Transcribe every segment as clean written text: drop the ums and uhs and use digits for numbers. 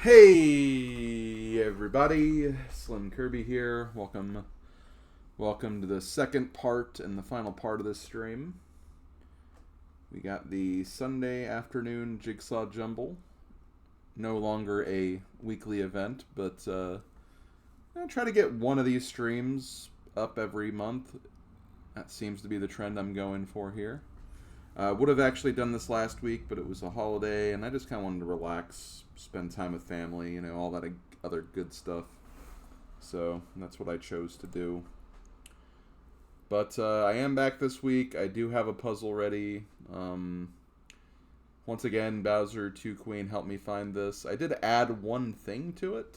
Hey everybody, Slim Kirby here. Welcome to the second part and the final part of this stream. We got the Sunday afternoon Jigsaw Jumble. No longer a weekly event, but I try to get one of these streams up every month. That seems to be the trend I'm going for here. Would have actually done this last week, but it was a holiday, and I just kind of wanted to relax, spend time with family, you know, all that other good stuff. So that's what I chose to do. But I am back this week. I do have a puzzle ready. Once again, Bowser 2 Queen helped me find this. I did add one thing to it.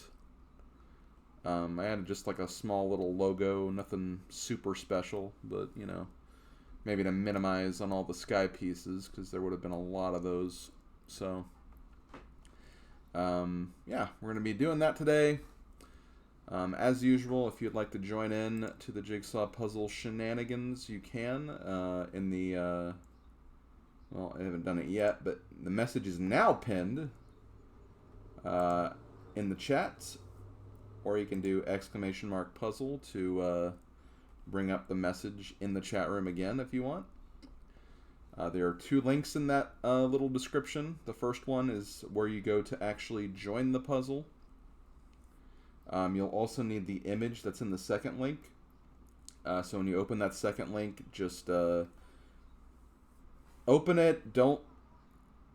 I added just like a small little logo, nothing super special, but you know, maybe to minimize on all the sky pieces, because there would have been a lot of those. So, yeah, we're going to be doing that today. As usual, if you'd like to join in to the Jigsaw puzzle shenanigans, you can in the, well, I haven't done it yet, but the message is now pinned in the chat, or you can do !puzzle to bring up the message in the chat room again if you want. There are two links in that little description. The first one is where you go to actually join the puzzle. You'll also need the image that's in the second link. So when you open that second link, just open it. Don't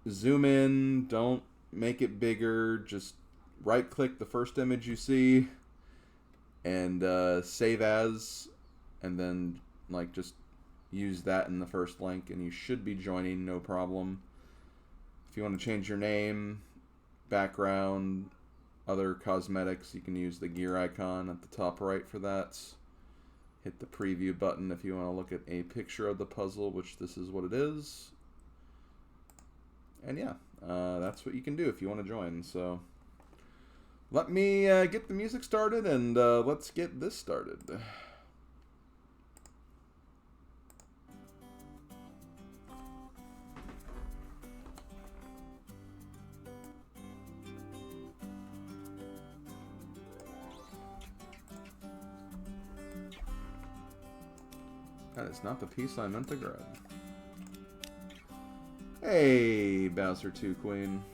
zoom in. Don't make it bigger. Just right-click the first image you see and save as. And then, like, just use that in the first link, and you should be joining, no problem. If you want to change your name, background, other cosmetics, you can use the gear icon at the top right for that. Hit the preview button if you want to look at a picture of the puzzle, which this is what it is. And yeah, that's what you can do if you want to join. So let me get the music started, and let's get this started. That is not the piece I meant to grab. Hey, Bowser 2 Queen.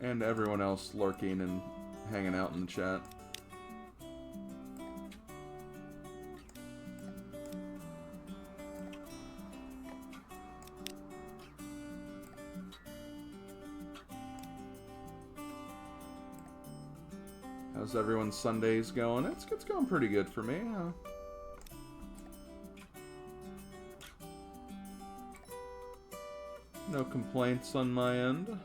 And everyone else lurking and hanging out in the chat. How's everyone's Sundays going? It's going pretty good for me. No complaints on my end.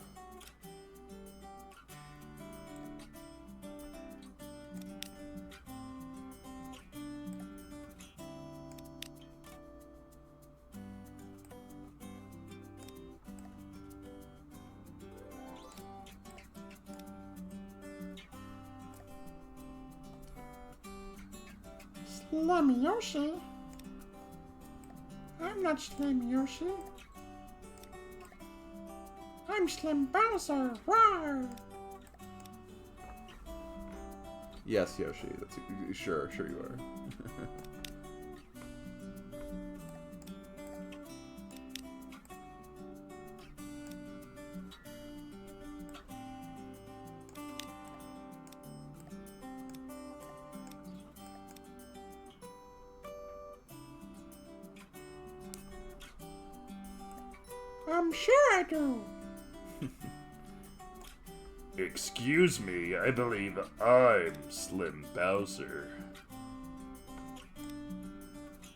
Slim Yoshi? I'm not Slim Yoshi. I'm Slim Bowser. Rawr! Yes, Yoshi. That's sure you are. I'm sure I do. Excuse me, I believe I'm Slim Bowser.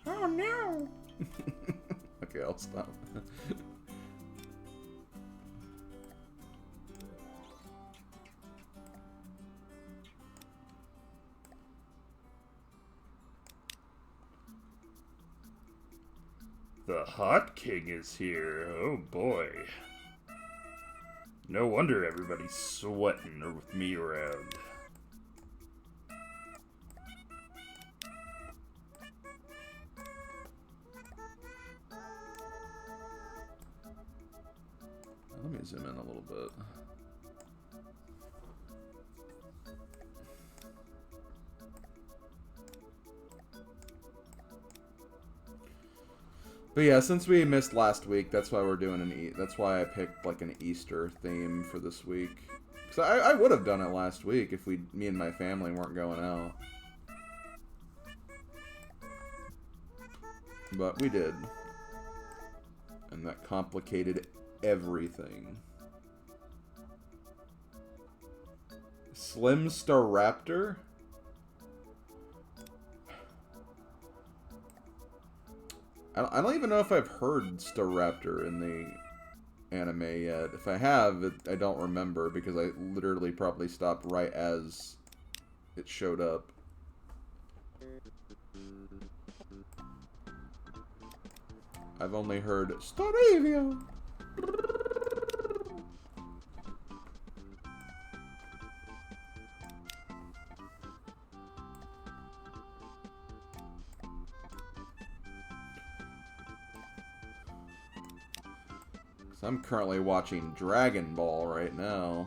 Oh no. Okay, I'll stop. The Hot King is here. Oh boy. No wonder everybody's sweating with me around. me zoom in a little bit. But yeah, since we missed last week, that's why we're doing that's why I picked like an Easter theme for this week. So I would have done it last week if me and my family weren't going out. But we did. And that complicated everything. Slim Star Raptor? I don't even know if I've heard Staraptor in the anime yet. If I have, I don't remember because I literally probably stopped right as it showed up. I've only heard Staravia. So I'm currently watching Dragon Ball right now.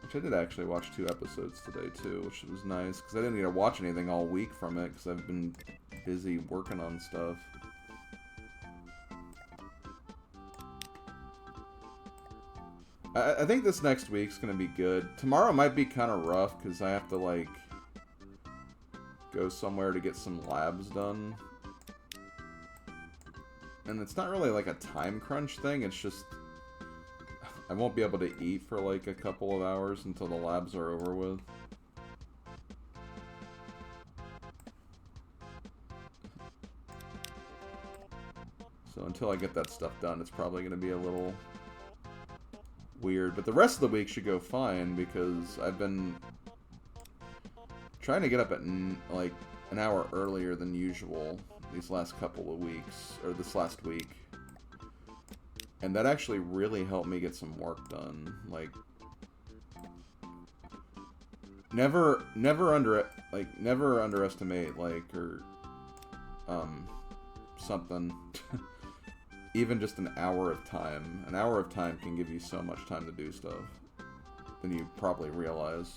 Which I did actually watch 2 episodes today too, which was nice. Because I didn't get to watch anything all week from it because I've been busy working on stuff. I think this next week's going to be good. Tomorrow might be kind of rough because I have to like go somewhere to get some labs done. And it's not really like a time crunch thing, it's just I won't be able to eat for like a couple of hours until the labs are over with. So until I get that stuff done, it's probably going to be a little weird. But the rest of the week should go fine because I've been trying to get up at like an hour earlier than usual these last couple of weeks, or this last week. And that actually really helped me get some work done. Like, never underestimate, like, or, something. Even just an hour of time. An hour of time can give you so much time to do stuff than you probably realize.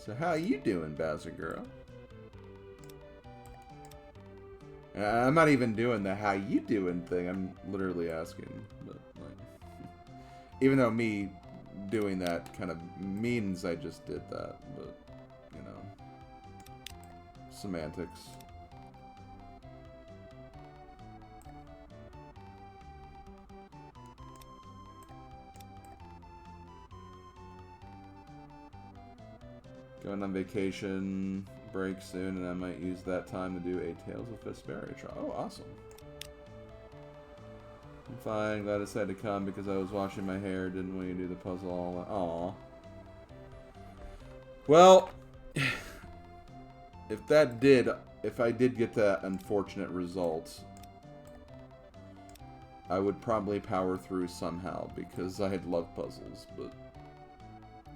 So how you doing, Bowser girl? I'm not even doing the how you doing thing. I'm literally asking. But like, even though me doing that kind of means I just did that, but you know, semantics. Going on vacation break soon, and I might use that time to do a Tales of Vesperia trial. Oh, awesome. I'm fine. Glad I decided to come because I was washing my hair. Didn't want you to do the puzzle all. Aw. Well, if I did get that unfortunate result, I would probably power through somehow because I love puzzles, but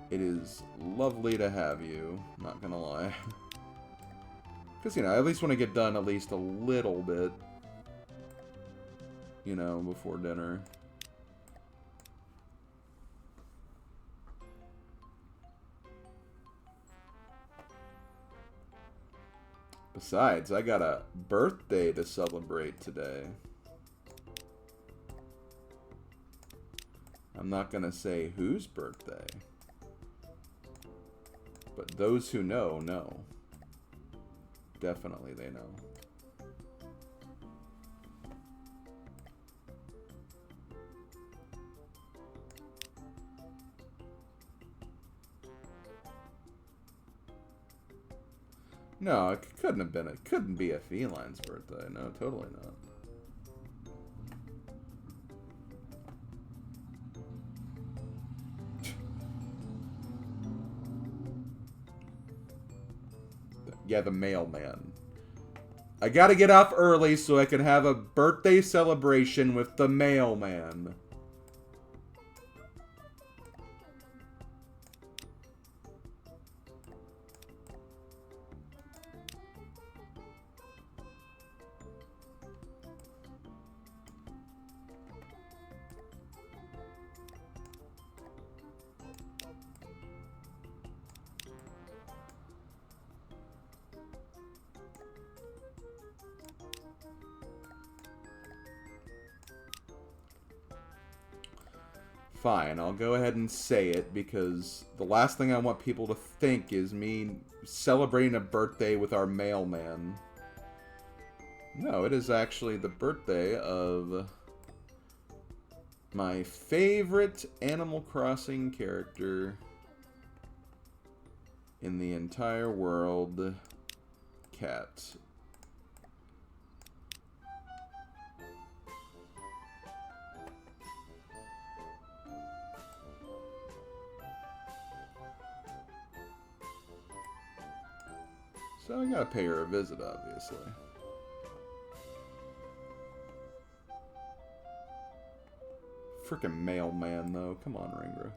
it is lovely to have you, not gonna lie. Because, you know, I at least want to get done at least a little bit, you know, before dinner. Besides, I got a birthday to celebrate today. I'm not going to say whose birthday. But those who know, know. Definitely they know. No, it couldn't have been. It couldn't be a feline's birthday. No, totally not. Yeah, the mailman. I gotta get up early so I can have a birthday celebration with the mailman. Fine, I'll go ahead and say it, because the last thing I want people to think is me celebrating a birthday with our mailman. No, it is actually the birthday of my favorite Animal Crossing character in the entire world, Cat. So I gotta pay her a visit, obviously. Frickin' mailman, though. Come on, Ringra.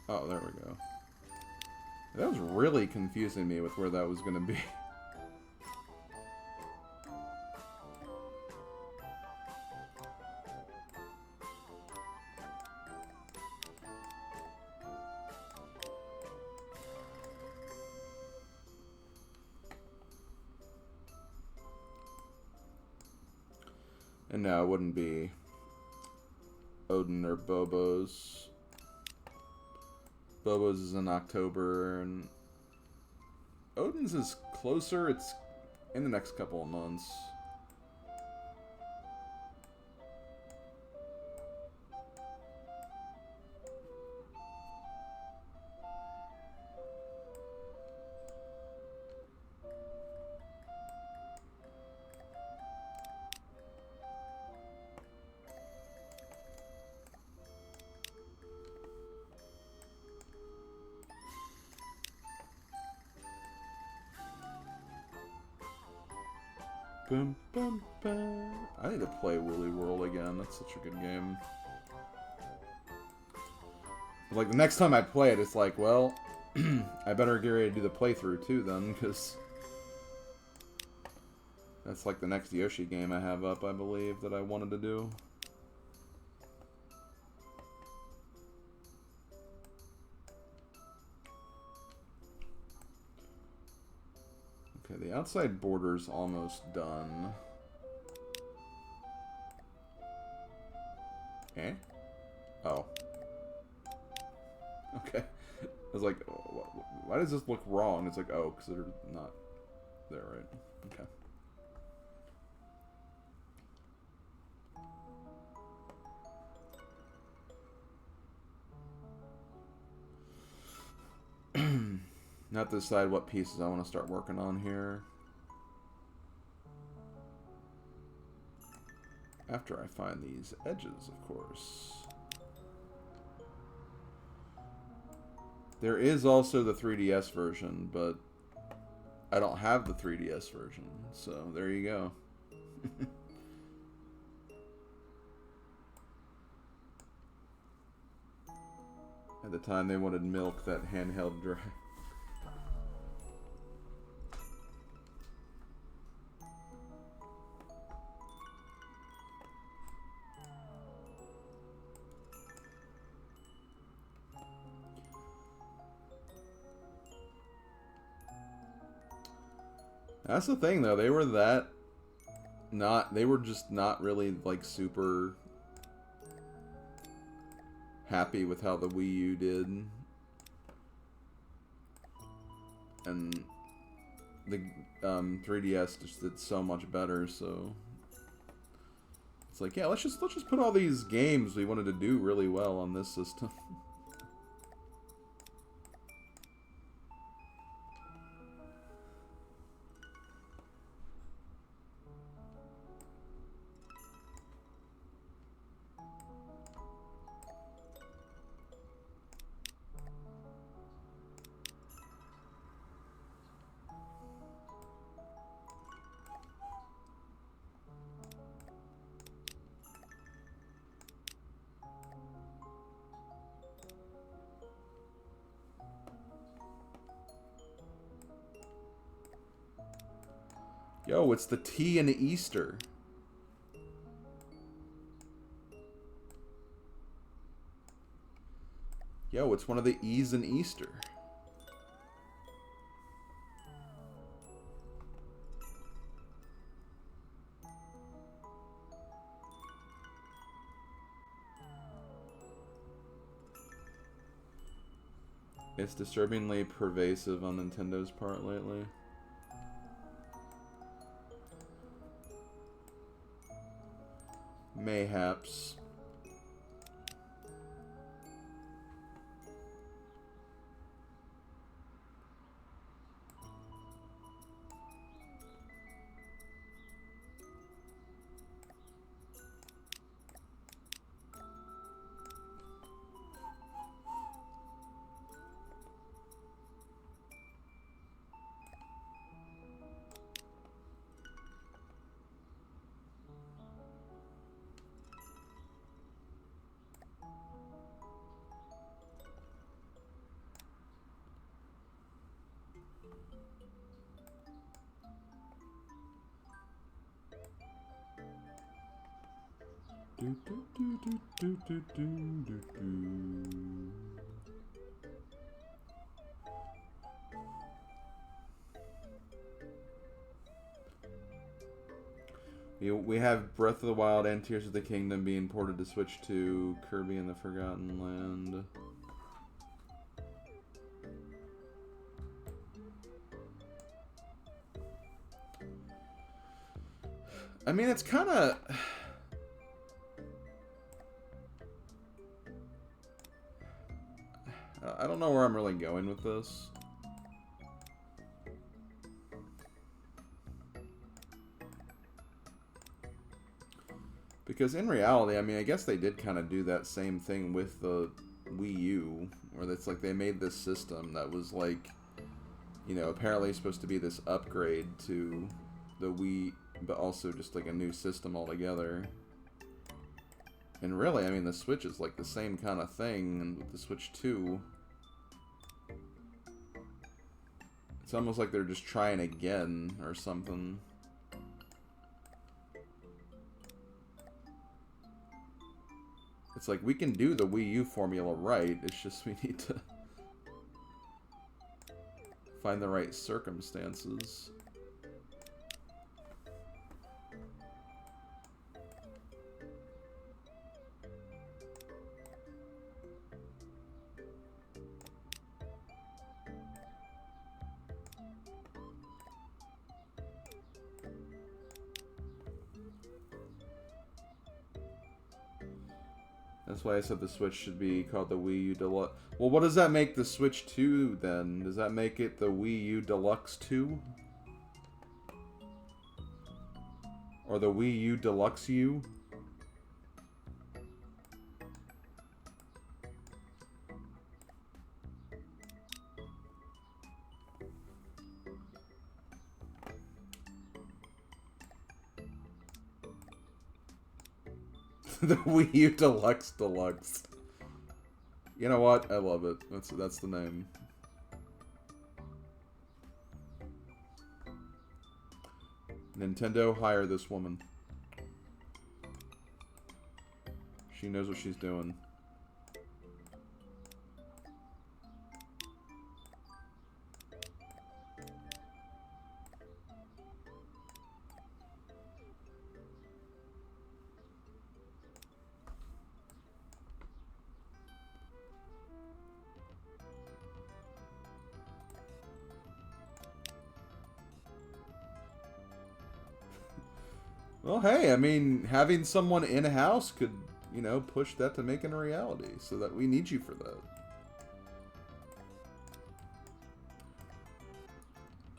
Oh, there we go. That was really confusing me with where that was going to be. And no, it wouldn't be Odin or Bobo's. Bobo's is in October, and Odin's is closer. It's in the next couple of months. Bum, bum, bum. I need to play Woolly World again. That's such a good game. Like, the next time I play it, it's like, well, I better get ready to do the playthrough too then, because that's like the next Yoshi game I have up, I believe, that I wanted to do. Okay, the outside border's almost done. Eh? Oh. Okay. I was like, why does this look wrong? It's like, oh, because they're not there, right? Okay. Now have to decide what pieces I want to start working on here. After I find these edges, of course. There is also the 3DS version, but I don't have the 3DS version, so there you go. At the time, they wanted milk that handheld dry. That's the thing, though. They were just not really, like, super happy with how the Wii U did. And the 3DS just did so much better, so it's like, yeah, let's just put all these games we wanted to do really well on this system. Yo, it's the T in Easter. Yo, it's one of the E's in Easter. It's disturbingly pervasive on Nintendo's part lately. Mayhaps. We have Breath of the Wild and Tears of the Kingdom being ported to Switch 2, Kirby and the Forgotten Land. I mean, it's kind of... I don't know where I'm really going with this. Because in reality, I mean, I guess they did kind of do that same thing with the Wii U, where it's like they made this system that was like, you know, apparently supposed to be this upgrade to the Wii, but also just like a new system altogether. And really, I mean, the Switch is like the same kind of thing, and with the Switch 2, it's almost like they're just trying again or something. It's like, we can do the Wii U formula right, it's just we need to find the right circumstances. That's why I said the Switch should be called the Wii U Deluxe. Well, what does that make the Switch 2 then? Does that make it the Wii U Deluxe 2? Or the Wii U Deluxe U? The Wii U Deluxe Deluxe. You know what? I love it. That's the name. Nintendo, hire this woman. She knows what she's doing. Well, hey, I mean, having someone in a house could, you know, push that to making a reality. So that we need you for that.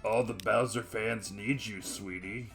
All the Bowser fans need you, sweetie.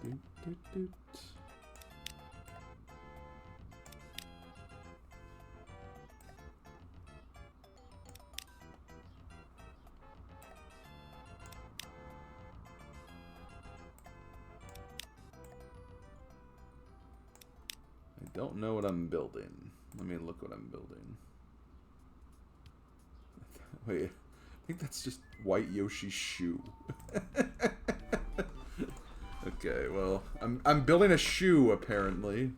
Doot, doot, doot. I don't know what I'm building. Let me look what I'm building. Wait, I think that's just White Yoshi's shoe. Okay, well, I'm building a shoe apparently.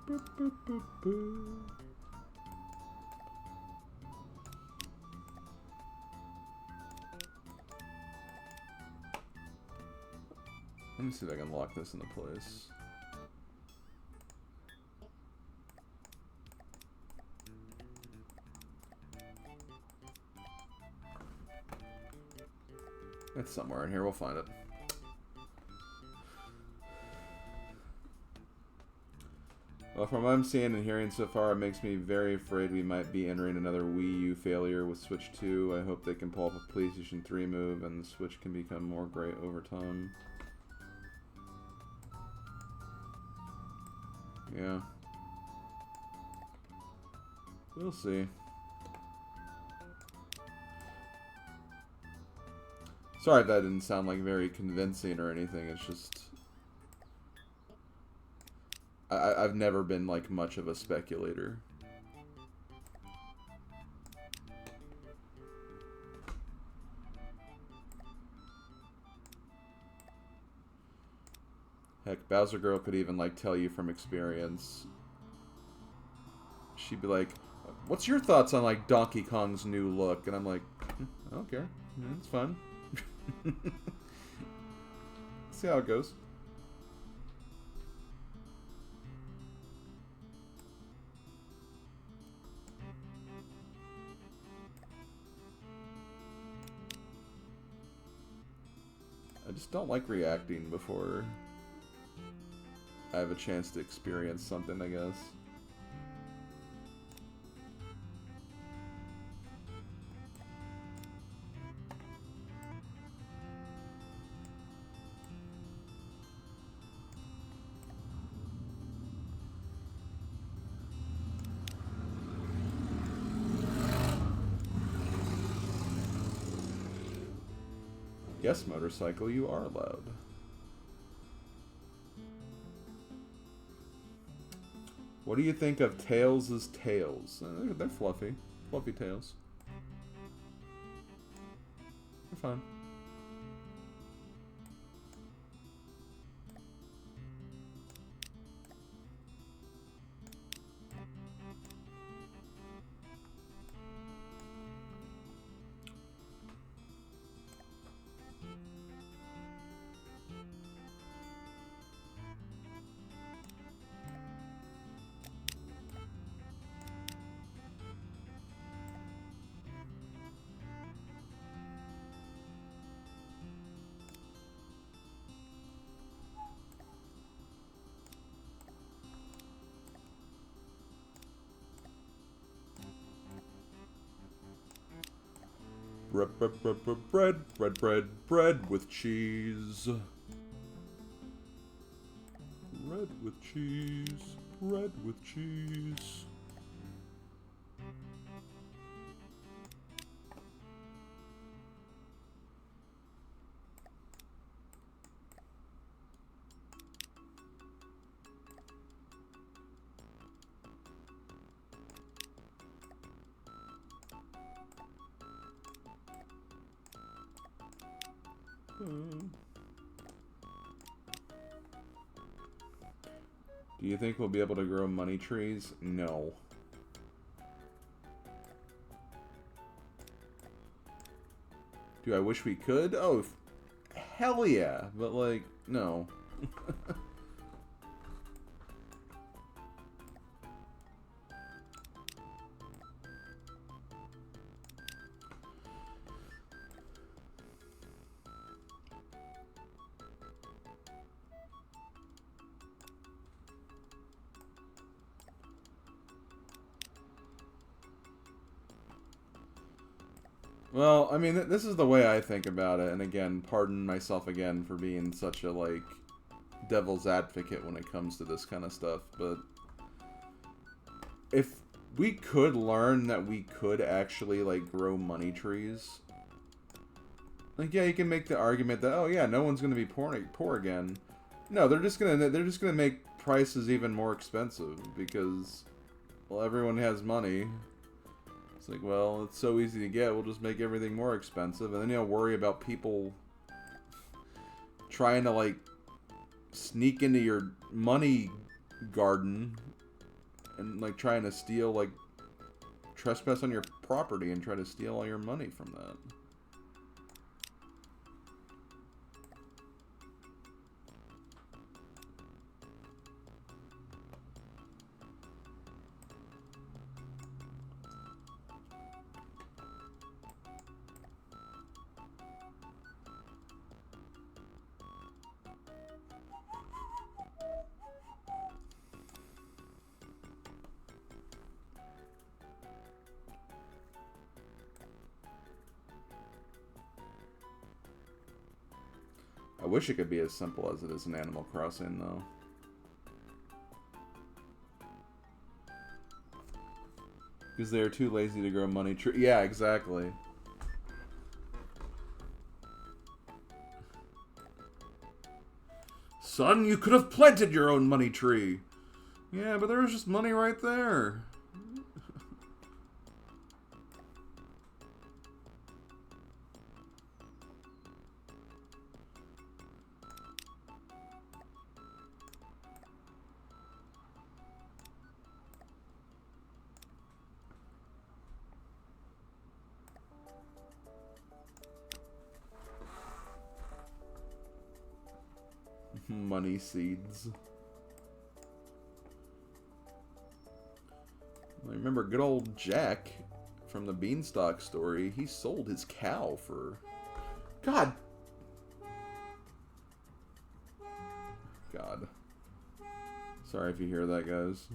Boop, boop, boop, boop. Let me see if I can lock this into place. It's somewhere in here, we'll find it. Well, from what I'm seeing and hearing so far, it makes me very afraid we might be entering another Wii U failure with Switch 2. I hope they can pull off a PlayStation 3 move and the Switch can become more great over time. Yeah. We'll see. Sorry if that didn't sound like very convincing or anything, it's just... I've never been like much of a speculator. Heck, Bowser Girl could even like tell you from experience. She'd be like, "What's your thoughts on like Donkey Kong's new look?" And I'm like, "I don't care. It's fun." See how it goes. I just don't like reacting before I have a chance to experience something, I guess. Yes, motorcycle, you are allowed. What do you think of Tails' tails? They're fluffy. Fluffy tails. They're fine. bread with cheese. Bread with cheese. Bread with cheese. Do you think we'll be able to grow money trees? No. Do I wish we could? Oh, hell yeah. But, like, no. Well, I mean, this is the way I think about it, and again, pardon myself again for being such a, like, devil's advocate when it comes to this kind of stuff, but if we could learn that we could actually, like, grow money trees, like, yeah, you can make the argument that, oh yeah, no one's gonna be poor again. No, they're just gonna make prices even more expensive because, well, everyone has money. It's like, well, it's so easy to get, we'll just make everything more expensive, and then you'll worry about people trying to, like, sneak into your money garden and, like, trying to steal, like, trespass on your property and try to steal all your money from that. I wish it could be as simple as it is in Animal Crossing, though. Because they're too lazy to grow money tree. Yeah, exactly. Son, you could have planted your own money tree. Yeah, but there was just money right there. Money seeds. I remember good old Jack from the Beanstalk story. He sold his cow for... God. Sorry if you hear that, guys.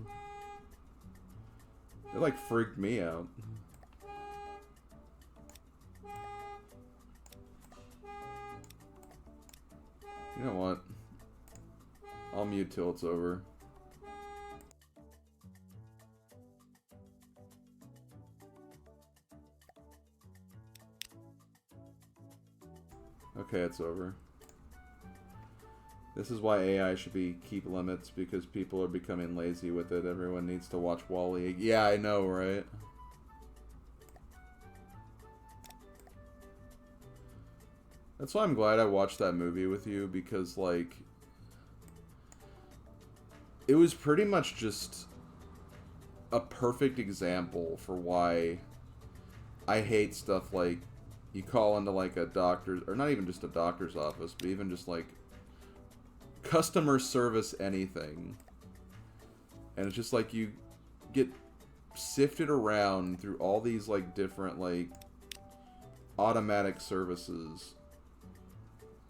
It, like, freaked me out. You know what? I'll mute till it's over. Okay, it's over. This is why AI should keep limits, because people are becoming lazy with it. Everyone needs to watch Wall-E. Yeah, I know, right? That's why I'm glad I watched that movie with you, because, like, it was pretty much just a perfect example for why I hate stuff like you call into, like, a doctor's, or not even just a doctor's office, but even just, like, customer service anything. And it's just like you get sifted around through all these, like, different, like, automatic services.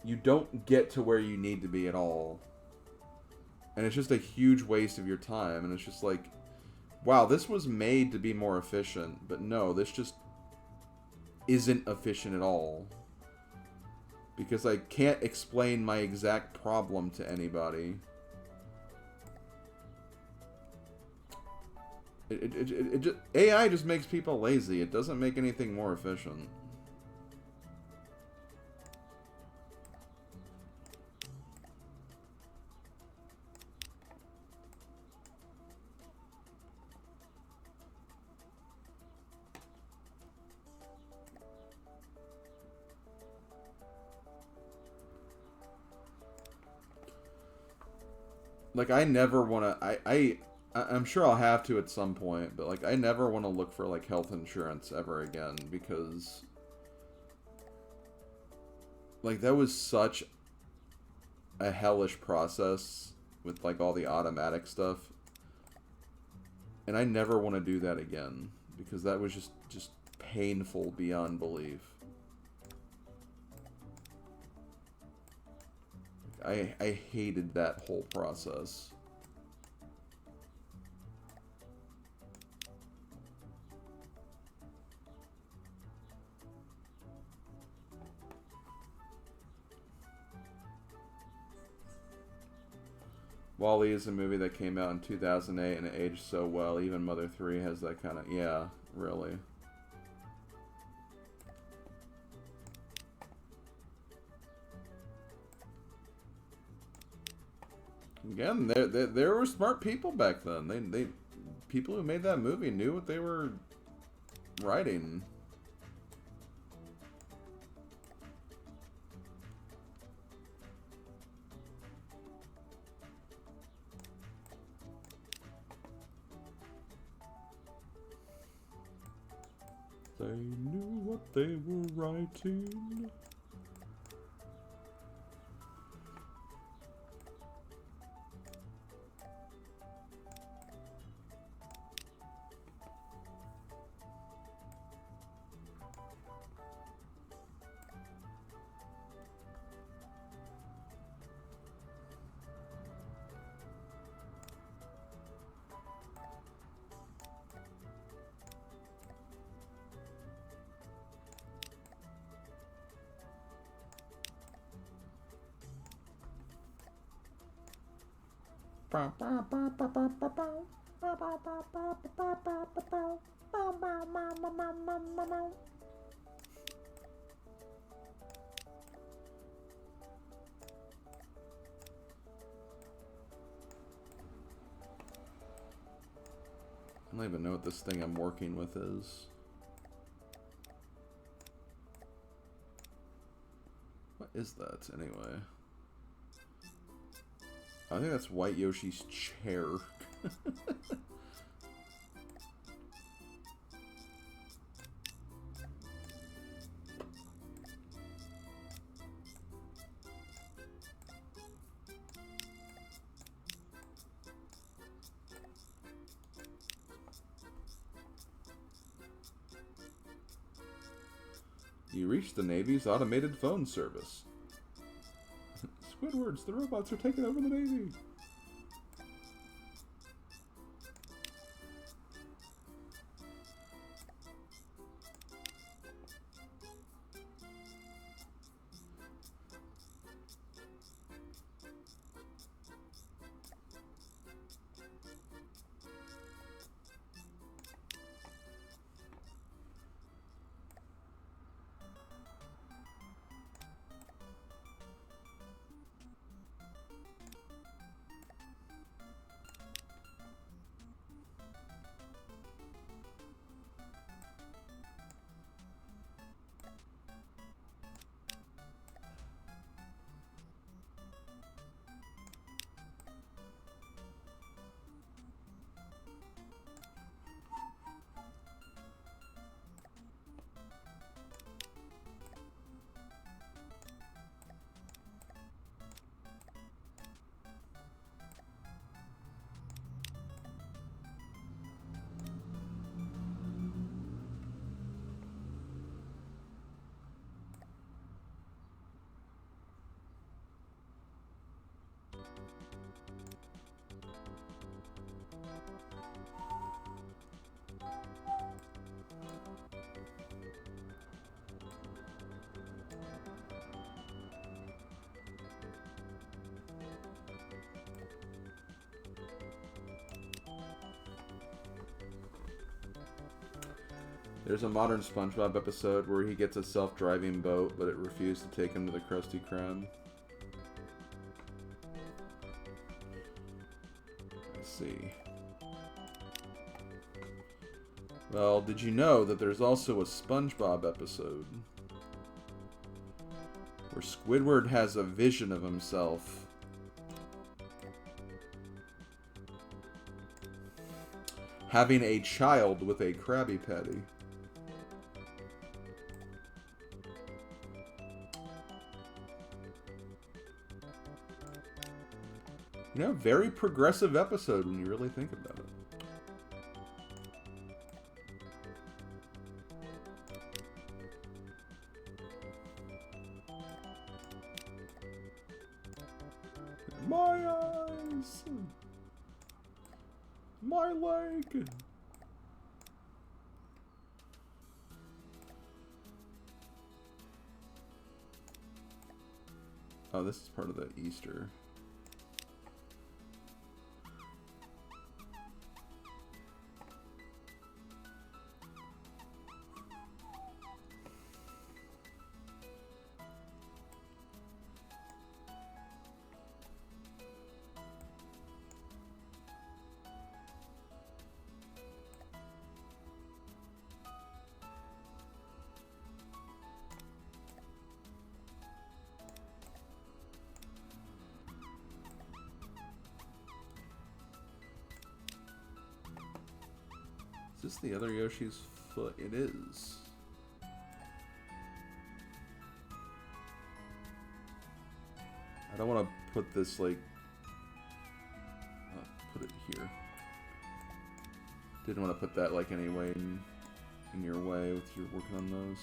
You don't get to where you need to be at all. And it's just a huge waste of your time. And it's just like, wow, this was made to be more efficient. But no, this just isn't efficient at all. Because I can't explain my exact problem to anybody. AI just makes people lazy. It doesn't make anything more efficient. Like, I never want to... I'm sure I'll have to at some point, but, like, I never want to look for, like, health insurance ever again, because... Like, that was such a hellish process with, like, all the automatic stuff. And I never want to do that again, because that was just painful beyond belief. I hated that whole process. WALL-E is a movie that came out in 2008 and it aged so well. Even Mother 3 has that kind of... Yeah, really. Again, there were smart people back then. They people who made that movie knew what they were writing. They knew what they were writing. I don't even know what this thing I'm working with is. What is that, anyway? I think that's White Yoshi's chair. You reached the Navy's automated phone service. Squidwards, the robots are taking over the Navy. There's a modern SpongeBob episode where he gets a self-driving boat, but it refused to take him to the Krusty Krab. Let's see. Well, did you know that there's also a SpongeBob episode where Squidward has a vision of himself having a child with a Krabby Patty? You know, very progressive episode when you really think about it. My eyes! My leg! Oh, this is part of the Easter. Is this the other Yoshi's foot? It is. I don't want to put this, like... put it here. Didn't want to put that, like, anyway in your way with your working on those.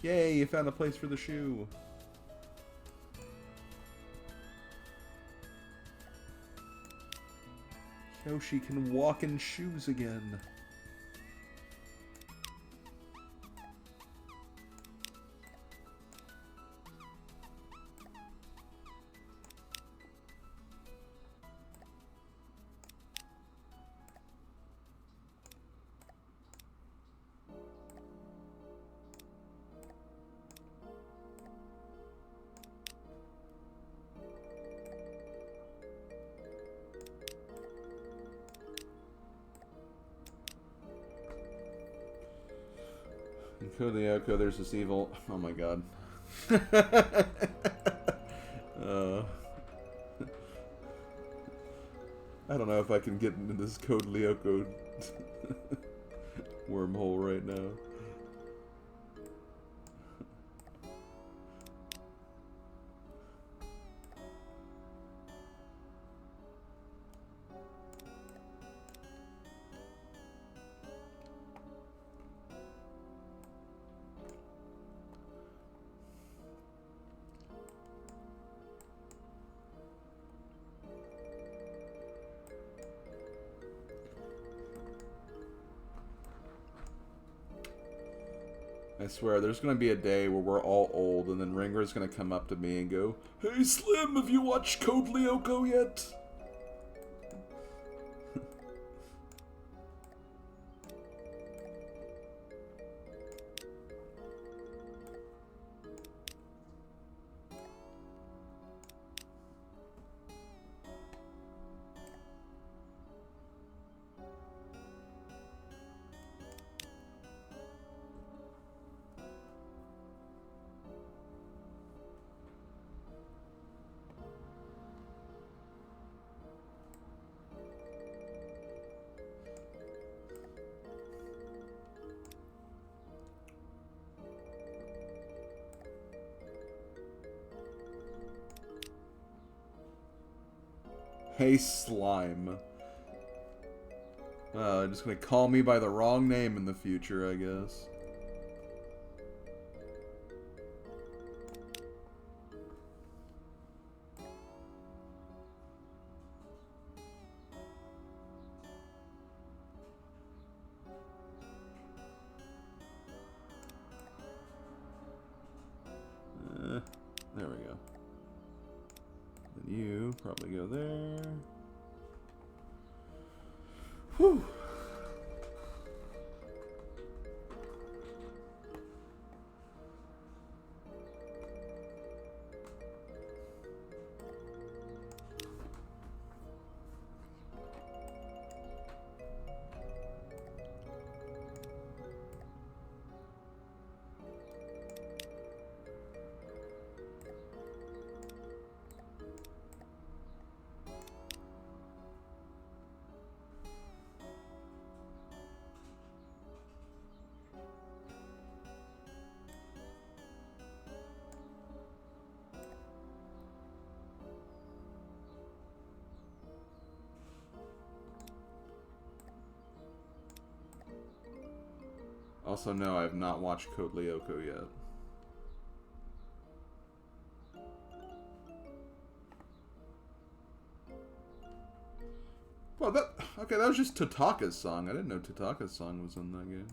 Yay, you found a place for the shoe. Yoshi can walk in shoes again. In Code Lyoko, there's this evil... Oh my god. I don't know if I can get into this Code Lyoko wormhole right now. I swear, there's gonna be a day where we're all old, and then Ringer's gonna come up to me and go, "Hey Slim, have you watched Code Lyoko yet?" Hey Slime. Well, they're just gonna call me by the wrong name in the future, I guess. There we go. Then you probably go there. Whew. Also, no, I have not watched Code Lyoko yet. Well, okay, that was just Tataka's song. I didn't know Tataka's song was in that game.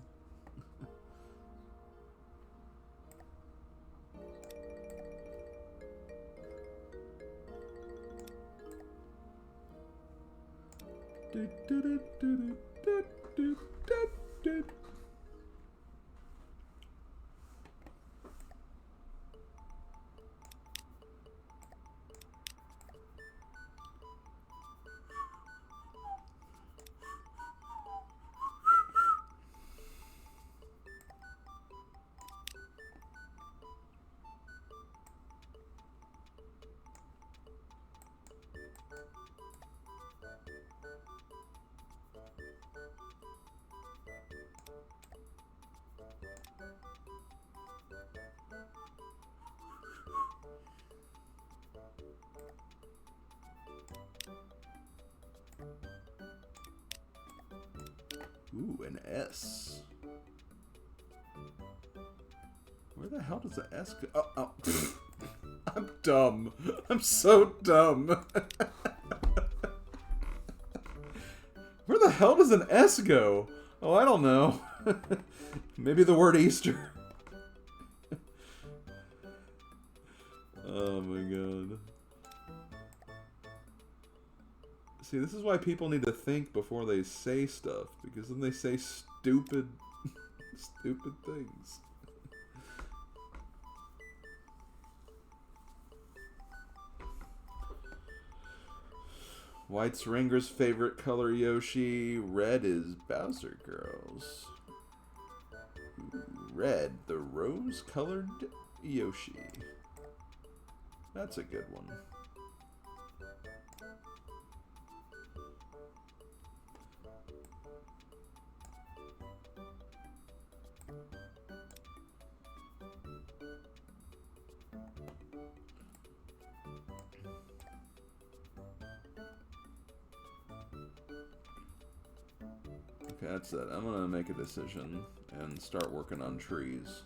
Ooh, an S. Where the hell does the S go? Oh, oh. I'm dumb. I'm so dumb. Where the hell does an S go? Oh, I don't know. Maybe the word Easter. Oh my god. See, this is why people need to think before they say stuff, because then they say stupid, stupid things. White's Ringer's favorite color, Yoshi. Red is Bowser Girls. Ooh, red, the rose-colored Yoshi. That's a good one. Okay, that's it. I'm gonna make a decision and start working on trees.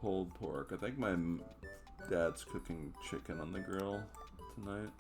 pulled pork. I think my dad's cooking chicken on the grill tonight.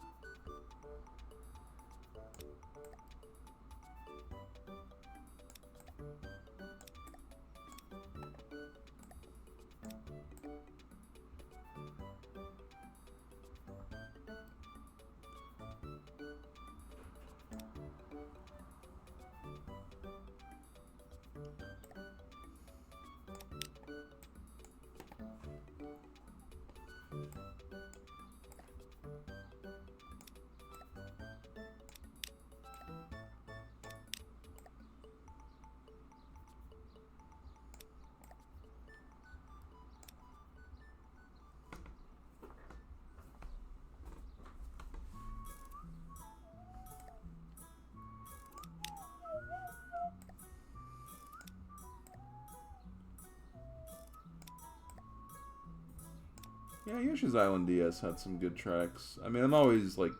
Yeah, Yoshi's Island DS had some good tracks. I mean, I'm always, like,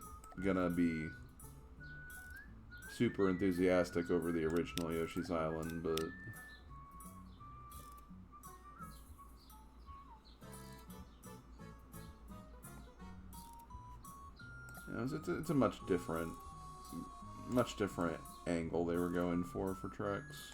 gonna be super enthusiastic over the original Yoshi's Island, but... You know, it's a much different angle they were going for tracks.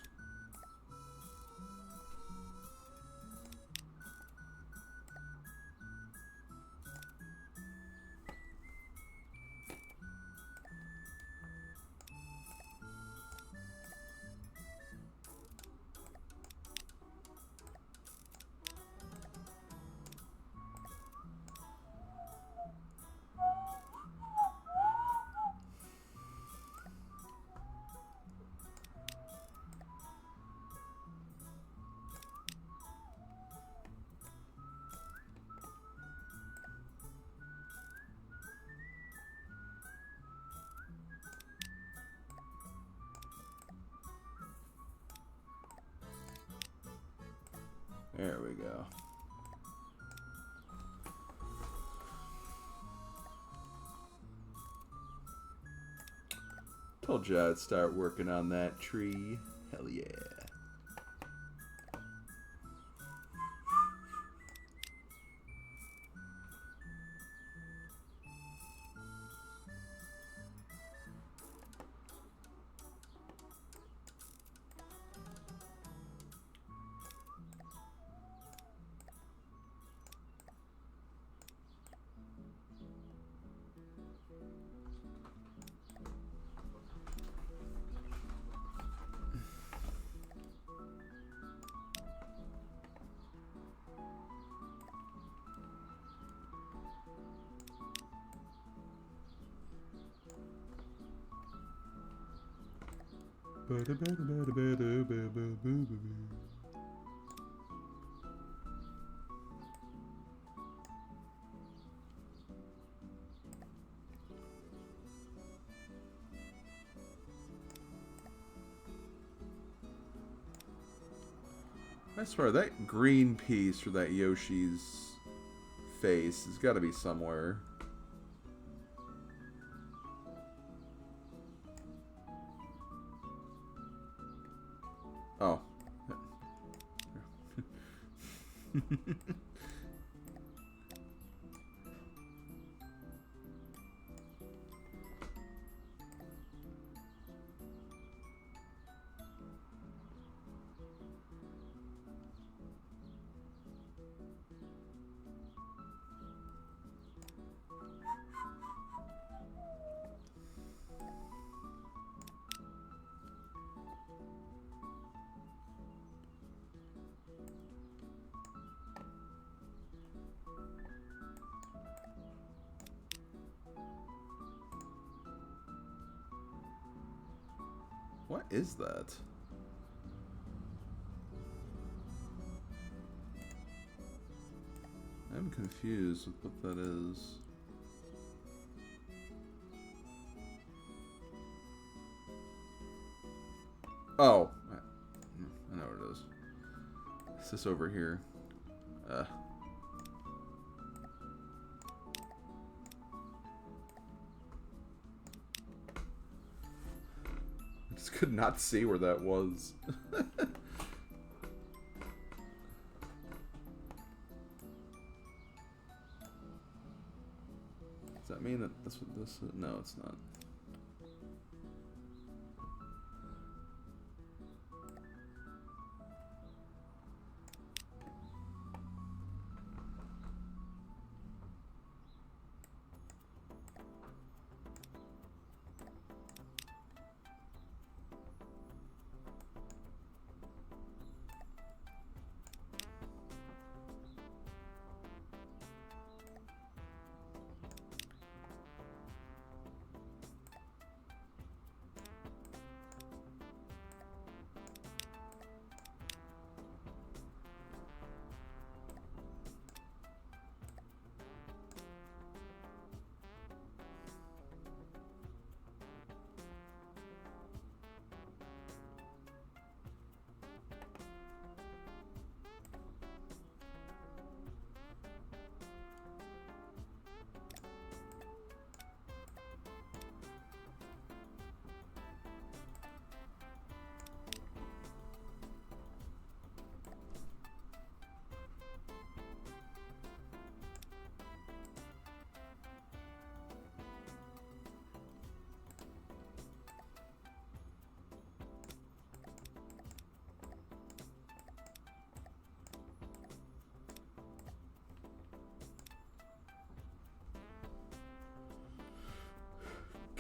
There we go. Told you I'd start working on that tree. Hell yeah. I swear, that green piece for that Yoshi's face has got to be somewhere. Oh. What is that? I'm confused with what that is. Oh, I know what it is. It's this over here. Could not see where that was. that mean that that's what this is? No, it's not.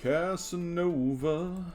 Casanova.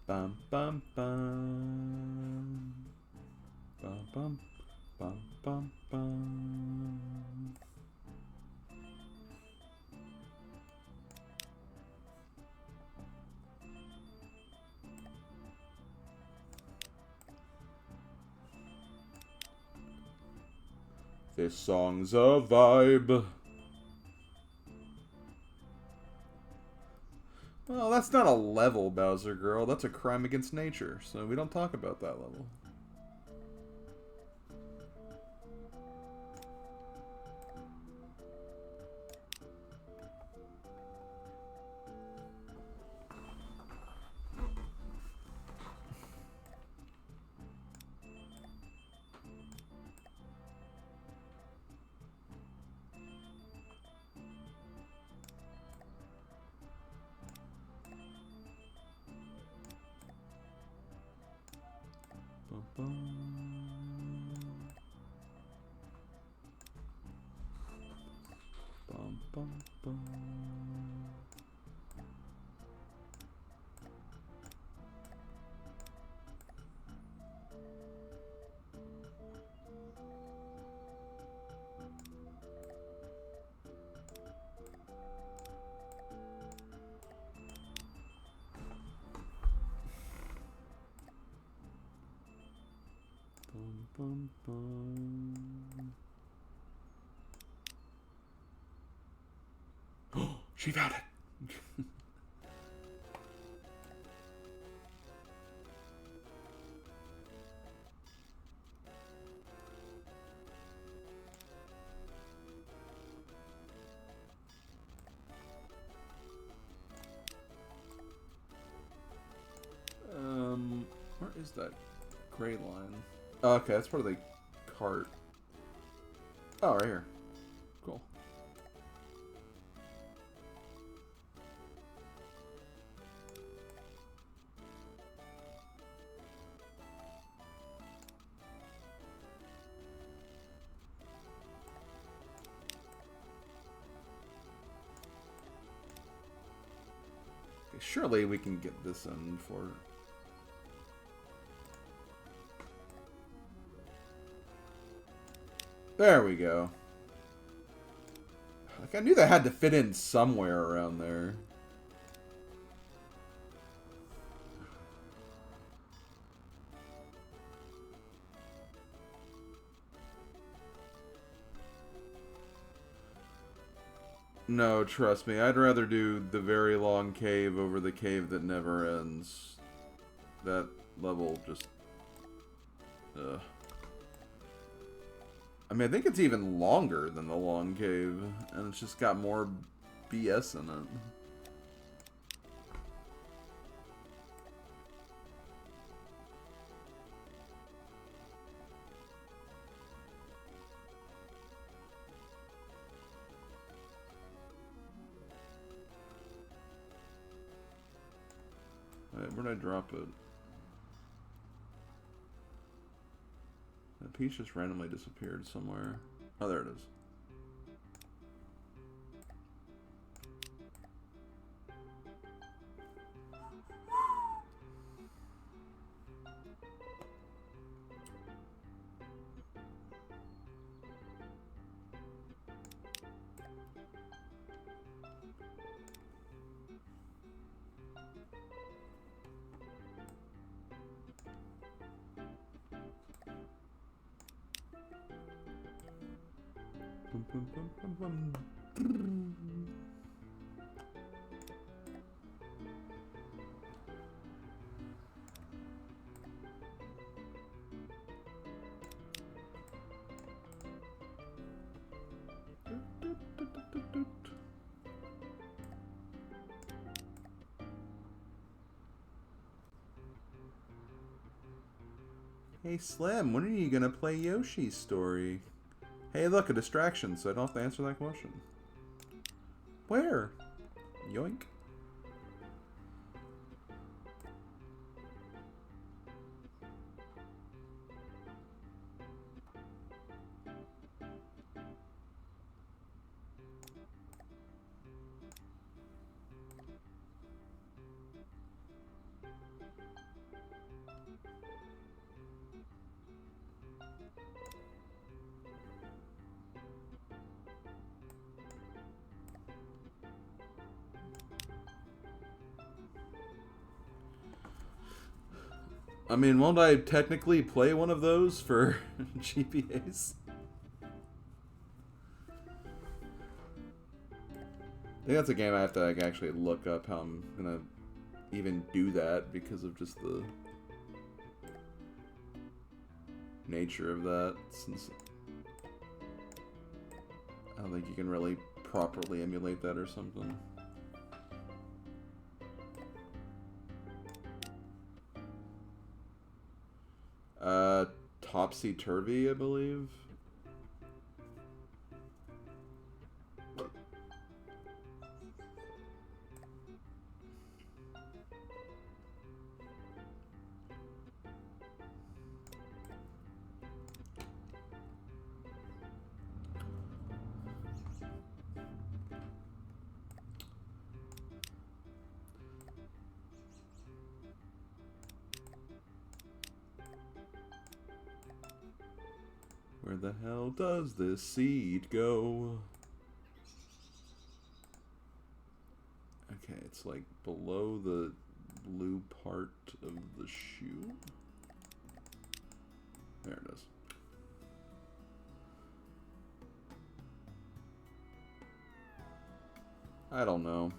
Bum bum bum. Bum bum bum bum bum. This song's a vibe. Well, that's not a level, Bowser Girl. That's a crime against nature, so we don't talk about that level. Bum, bum, bum. Bum, bum, bum. Oh, she found it. Where is that gray line? Oh, okay, that's part of the cart. Oh, right here. Cool. Surely we can get this in for... There we go. Like, I knew that had to fit in somewhere around there. No, trust me. I'd rather do the very long cave over the cave that never ends. That level just... Ugh. I mean, I think it's even longer than the long cave, and it's just got more BS in it. Alright, where'd I drop it? That piece just randomly disappeared somewhere. Oh, there it is. Hey Slim, when are you gonna play Yoshi's Story? Hey look, a distraction, so I don't have to answer that question. Where? Yoink. I mean, won't I technically play one of those for GPAs? I think that's a game I have to like, actually look up how I'm gonna even do that because of just the nature of that, since I don't think you can really properly emulate that or something. Topsy-turvy, I believe. Where the hell does this seed go? Okay, it's like below the blue part of the shoe. There it is. I don't know.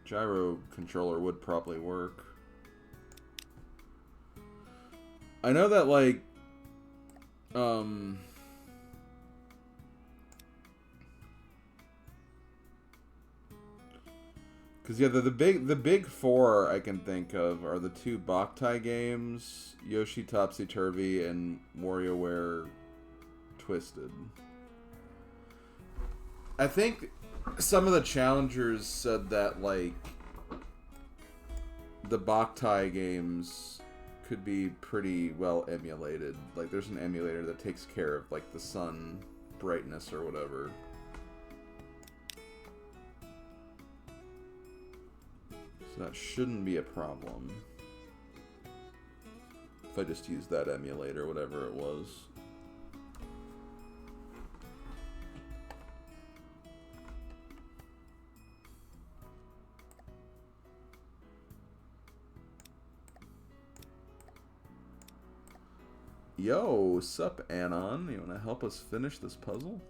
Gyro controller would probably work. I know that, like, because yeah, the big four I can think of are the two Boktai games, Yoshi Topsy Turvy and WarioWare Twisted. I think some of the challengers said that like the Boktai games could be pretty well emulated. Like there's an emulator that takes care of like the sun brightness or whatever. So that shouldn't be a problem. If I just use that emulator, whatever it was. Yo, sup, Anon? You want to help us finish this puzzle?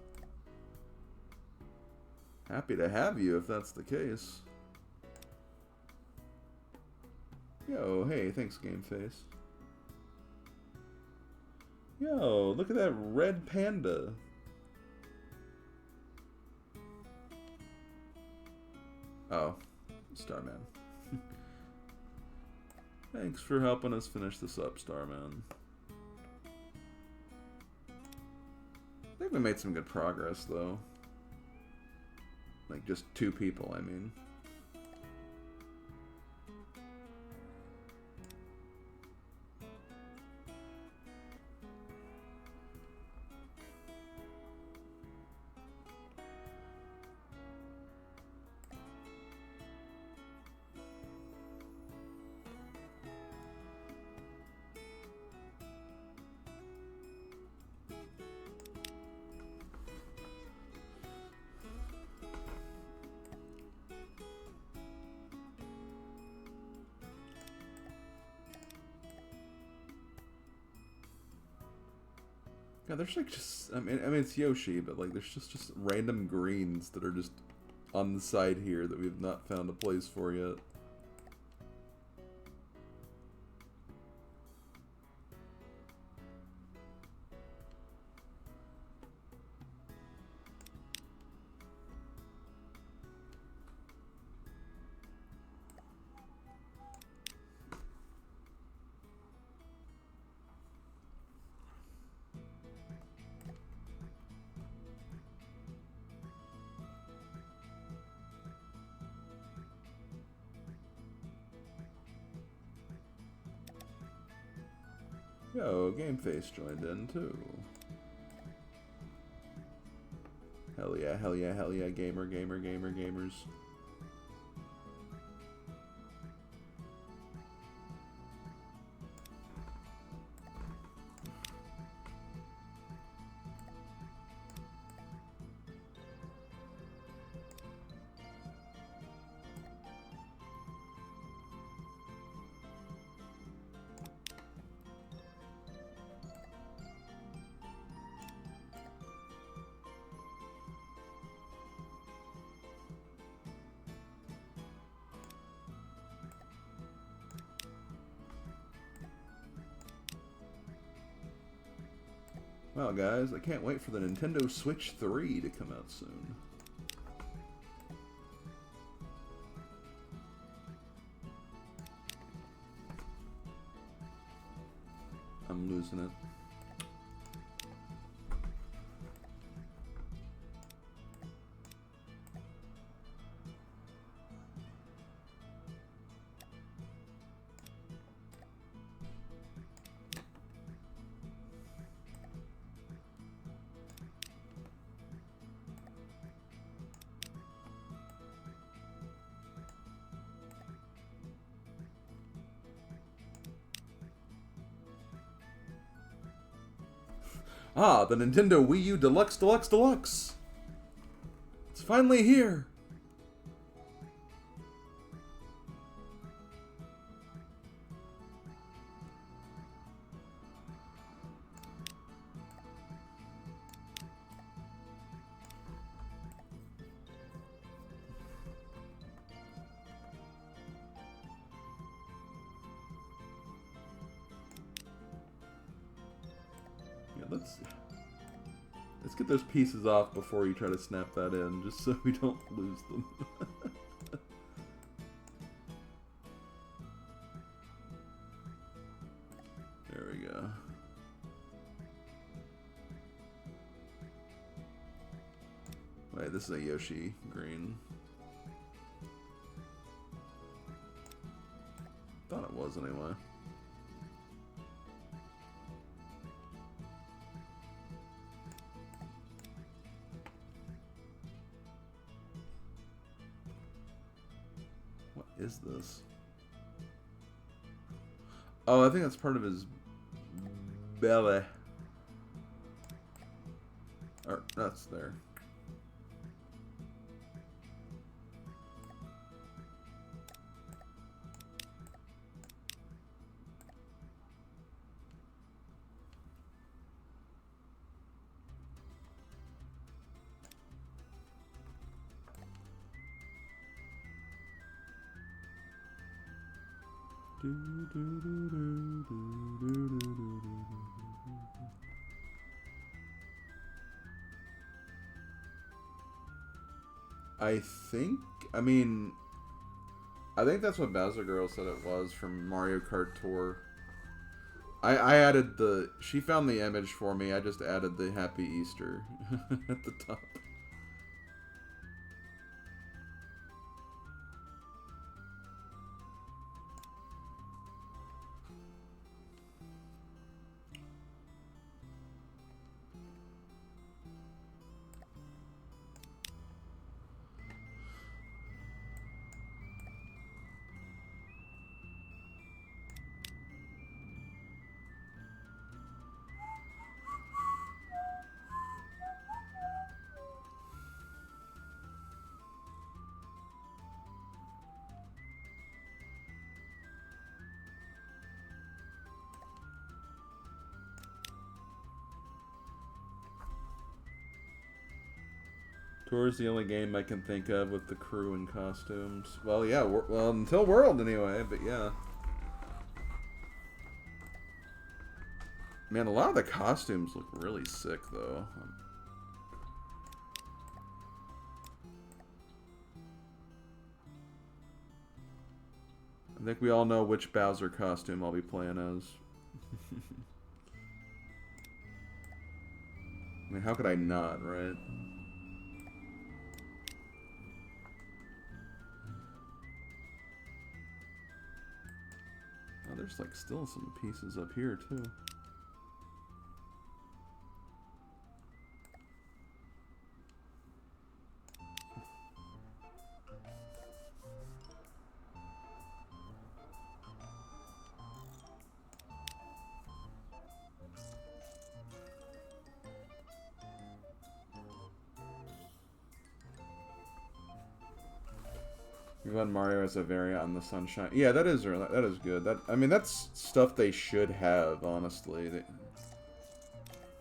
Happy to have you if that's the case. Yo, hey, thanks, Gameface. Yo, look at that red panda. Oh, Starman. Thanks for helping us finish this up, Starman. I think we made some good progress, though. Like, just 2 people, I mean. Yeah, there's like just, I mean it's Yoshi, but like there's just random greens that are just on the side here that we've not found a place for yet. Yo, Gameface joined in too. Hell yeah, hell yeah, hell yeah, gamers. Well, guys, I can't wait for the Nintendo Switch 3 to come out soon. I'm losing it. Ah, the Nintendo Wii U Deluxe. It's finally here. Yeah, let's get those pieces off before you try to snap that in, just so we don't lose them. There we go. Wait, this is a Yoshi green. Thought it was anyway. What is this? Oh, I think that's part of his belly. Or, that's there. I think, I mean, I think that's what Bowser Girl said it was from Mario Kart Tour. I added the, she found the image for me, I just added the Happy Easter at the top. Tour is the only game I can think of with the crew and costumes. Well, yeah, well, until World anyway, but yeah. Man, a lot of the costumes look really sick, though. I think we all know which Bowser costume I'll be playing as. I mean, how could I not, right? Oh, there's like still some pieces up here too. We've had Mario as a variant on the Sunshine. Yeah, that is good. That, I mean, that's stuff they should have, honestly.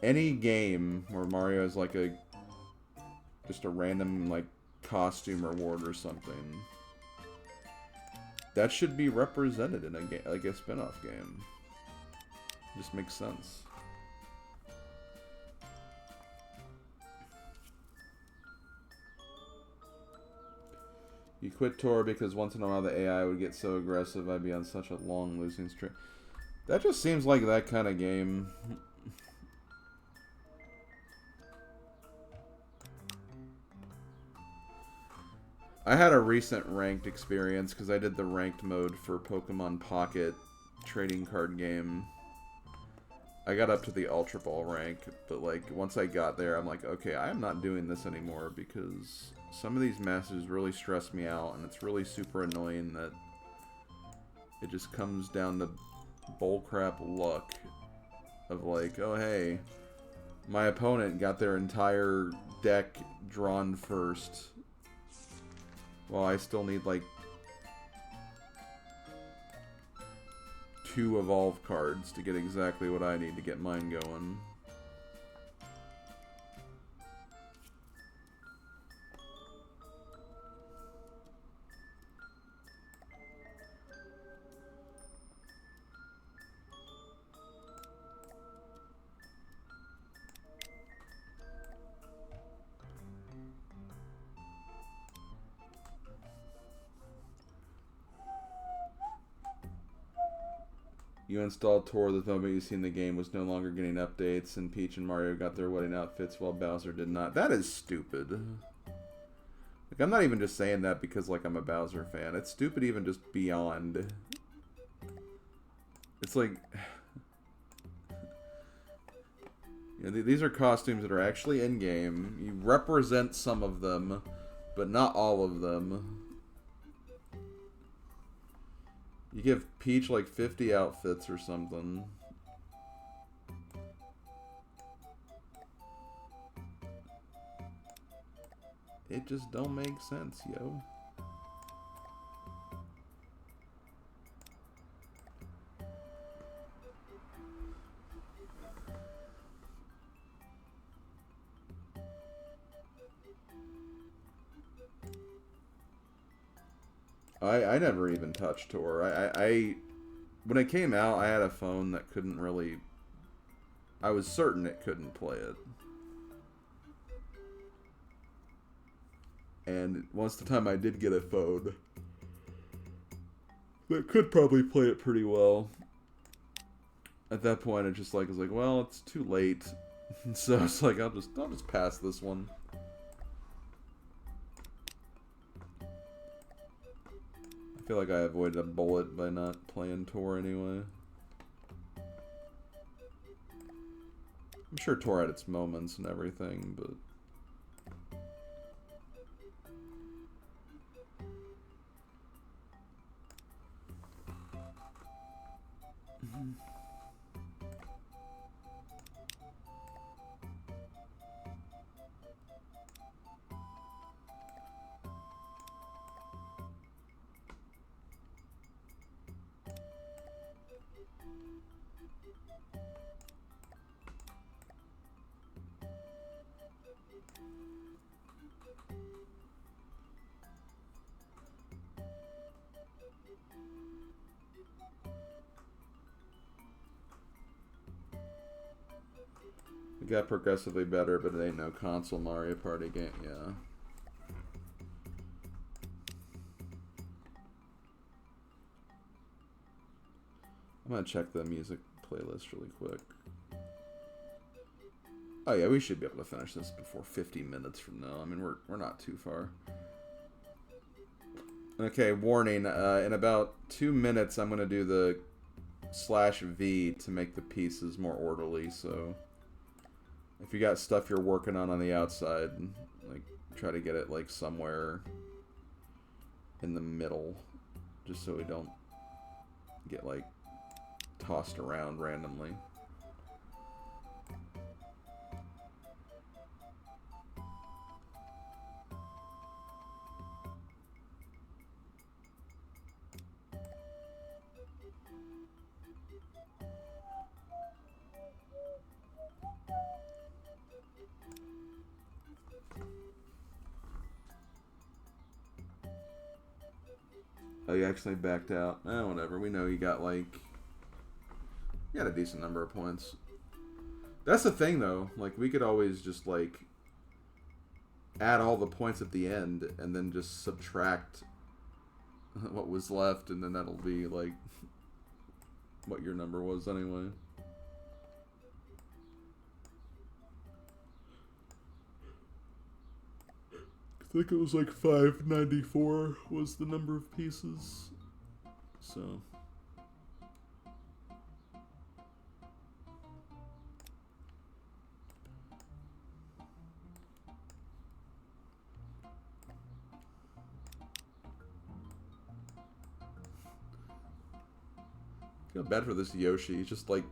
Any game where Mario is like just a random like costume reward or something, that should be represented in a game, like a spin-off game. Just makes sense. You quit Tour because once in a while the AI would get so aggressive I'd be on such a long losing streak. That just seems like that kind of game. I had a recent ranked experience because I did the ranked mode for Pokemon Pocket trading card game. I got up to the Ultra Ball rank, but like once I got there I'm like, okay, I am not doing this anymore because some of these masters really stress me out, and it's really super annoying that it just comes down to bullcrap luck of like, oh hey, my opponent got their entire deck drawn first, while I still need like 2 evolve cards to get exactly what I need to get mine going. You installed Tour the moment you seen the game was no longer getting updates, and Peach and Mario got their wedding outfits while Bowser did not. That is stupid. Like, I'm not even just saying that because, like, I'm a Bowser fan. It's stupid even just beyond. It's like... You know, these are costumes that are actually in-game. You represent some of them, but not all of them. You give Peach like 50 outfits or something. It just don't make sense, yo. I never even touched Tor. When it came out, I had a phone that couldn't really... I was certain it couldn't play it. And once the time I did get a phone that could probably play it pretty well, at that point I just like was like, well, it's too late. So it's like I'll just pass this one. I feel like I avoided a bullet by not playing Tor anyway. I'm sure Tor had its moments and everything, but it got progressively better, but it ain't no console Mario Party game, yeah. I'm gonna check the music playlist really quick. Oh yeah, we should be able to finish this before 50 minutes from now. I mean, we're not too far. Okay, warning, in about 2 minutes I'm gonna do the /V to make the pieces more orderly, so if you got stuff you're working on the outside, like, try to get it, like, somewhere in the middle, just so we don't get, like, tossed around randomly. Oh, you actually backed out. Eh, whatever. We know you got, like... You got a decent number of points. That's the thing, though. Like, we could always just, like... add all the points at the end, and then just subtract what was left, and then that'll be, like... what your number was, anyway. I think it was like 594 was the number of pieces. So. I feel bad for this Yoshi. He's just like.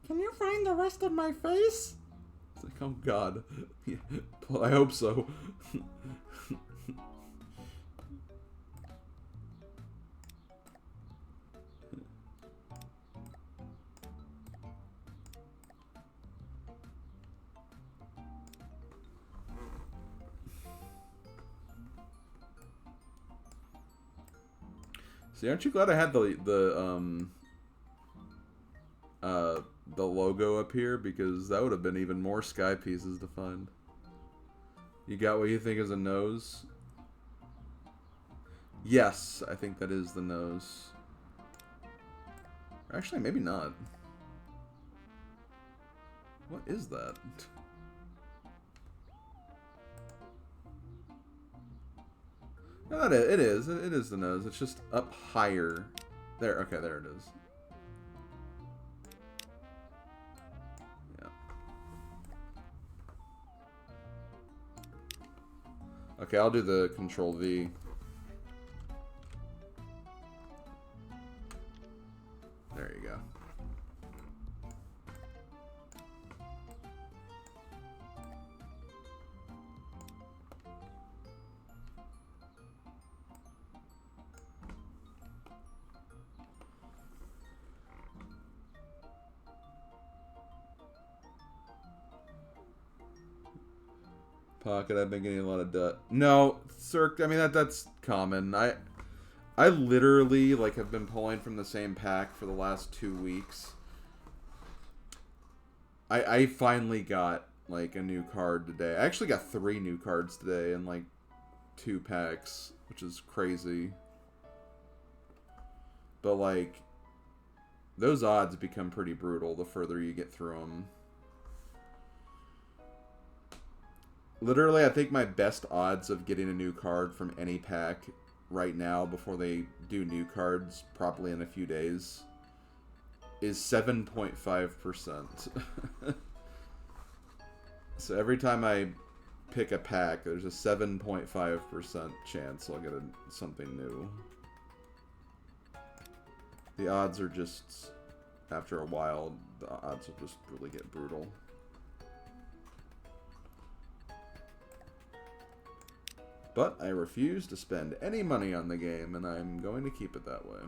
Can you find the rest of my face? It's like, oh god. Yeah, well, I hope so. See, aren't you glad I had the logo up here, because that would have been even more sky pieces to find. You got what you think is a nose? Yes, I think that is the nose. Actually, maybe not. What is that? No, it is. It is the nose. It's just up higher. There. Okay, there it is. Okay, I'll do the Control V. Pocket, I've been getting a lot of dust. No, Cirque, I mean, that's common. I literally, like, have been pulling from the same pack for the last 2 weeks. I finally got, like, a new card today. I actually got 3 new cards today in, like, 2 packs, which is crazy. But, like, those odds become pretty brutal the further you get through them. Literally, I think my best odds of getting a new card from any pack right now before they do new cards, probably in a few days, is 7.5%. So every time I pick a pack, there's a 7.5% chance I'll get something new. The odds are just, after a while, the odds will just really get brutal. But I refuse to spend any money on the game, and I'm going to keep it that way.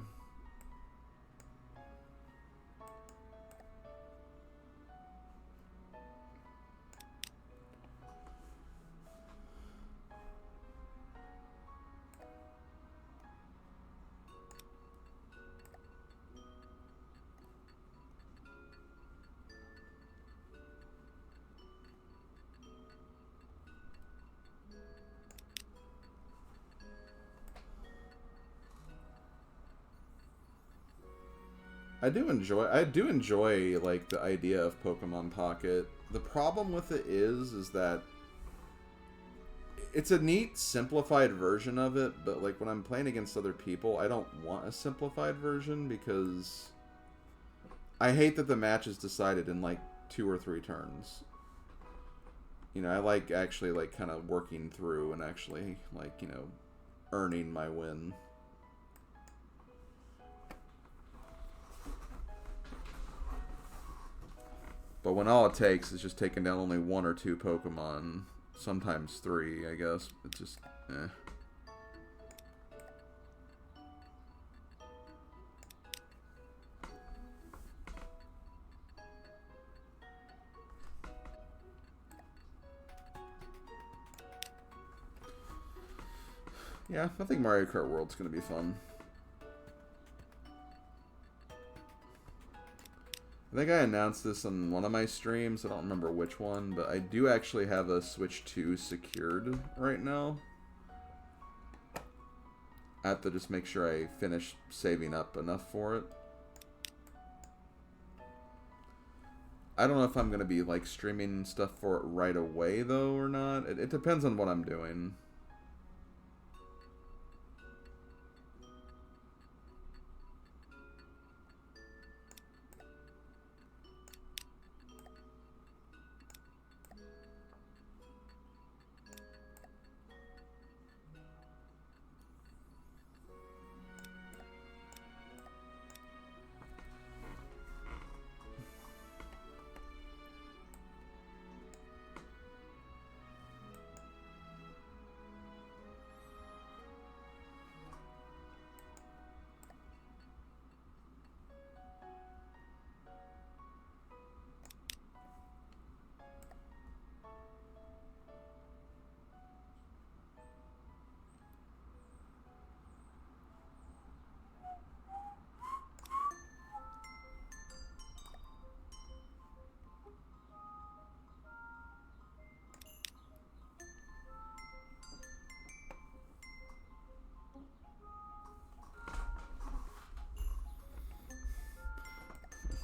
I do enjoy like the idea of Pokemon Pocket. The problem with it is that it's a neat simplified version of it, but like when I'm playing against other people, I don't want a simplified version because I hate that the match is decided in like 2 or 3 turns. You know, I like actually like kind of working through and actually like, you know, earning my win. But when all it takes is just taking down only 1 or 2 Pokemon, sometimes 3, I guess, it's just, eh. Yeah, I think Mario Kart World's gonna be fun. I think I announced this on one of my streams. I don't remember which one, but I do actually have a Switch 2 secured right now. I have to just make sure I finish saving up enough for it. I don't know if I'm going to be like streaming stuff for it right away though or not. It depends on what I'm doing.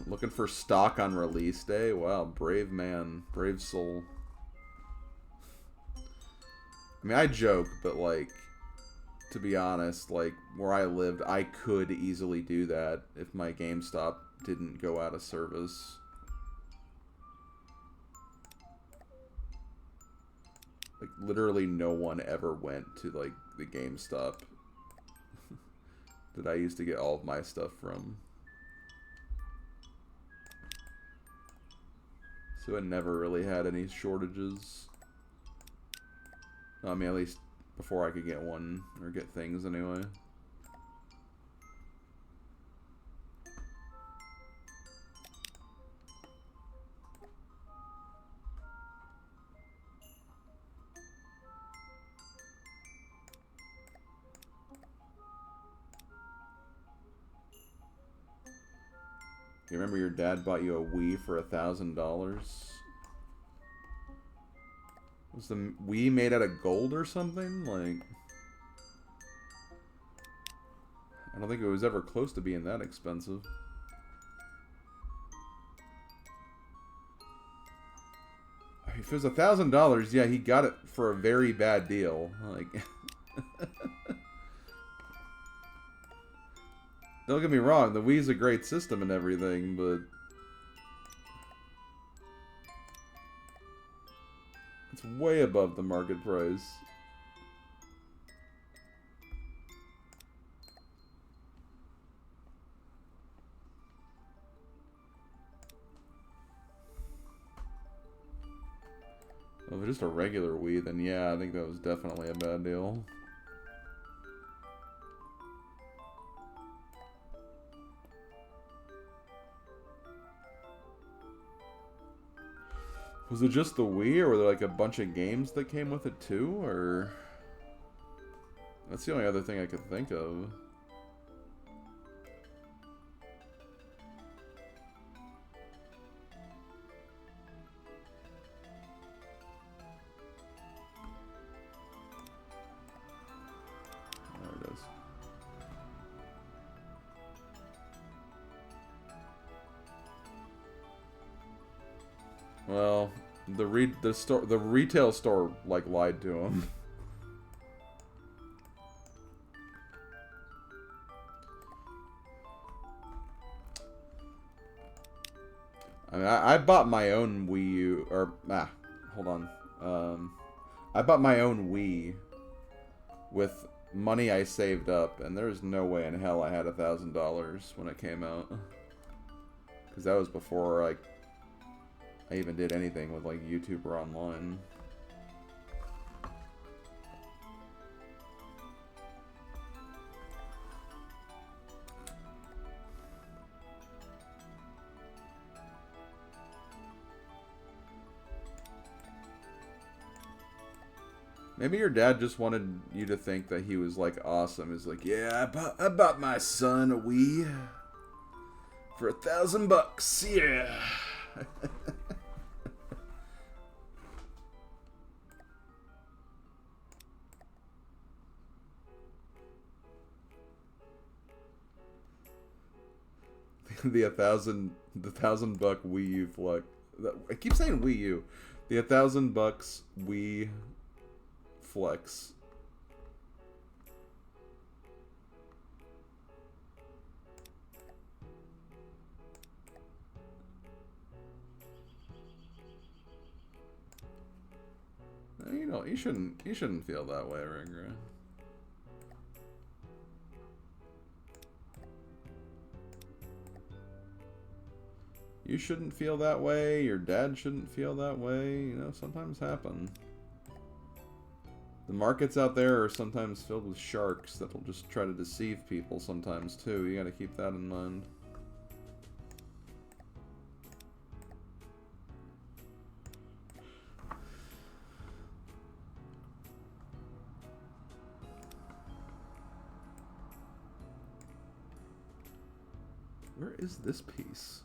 Looking for stock on release day? Wow, brave man. Brave soul. I mean, I joke, but like, to be honest, like, where I lived, I could easily do that if my GameStop didn't go out of service. Like, literally no one ever went to, like, the GameStop that I used to get all of my stuff from. So it never really had any shortages. I mean, at least before I could get one, or get things anyway. You remember your dad bought you a Wii for $1,000? Was the Wii made out of gold or something? Like, I don't think it was ever close to being that expensive. If it was $1,000, yeah, he got it for a very bad deal. Like, don't get me wrong, the Wii's a great system and everything, but it's way above the market price. Well, if it's just a regular Wii, then yeah, I think that was definitely a bad deal. Was it just the Wii, or were there like a bunch of games that came with it too, or... That's the only other thing I could think of. There it is. Well, the retail store like lied to him. I mean, I bought my own Wii U, or hold on. I bought my own Wii with money I saved up, and there's no way in hell I had $1,000 when it came out, because that was before like I even did anything with like YouTube or online. Maybe your dad just wanted you to think that he was like awesome. He's like, yeah, I bought my son a Wii for $1,000. Yeah. the $1,000 Wii U flex. I keep saying Wii U. The $1,000 Wii flex. You know, you shouldn't feel that way, Ringra. You shouldn't feel that way, your dad shouldn't feel that way, you know, sometimes happen. The markets out there are sometimes filled with sharks that'll just try to deceive people sometimes too. You gotta keep that in mind. Where is this piece?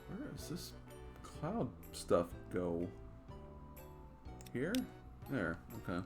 Where does this cloud stuff go? Here? There, okay.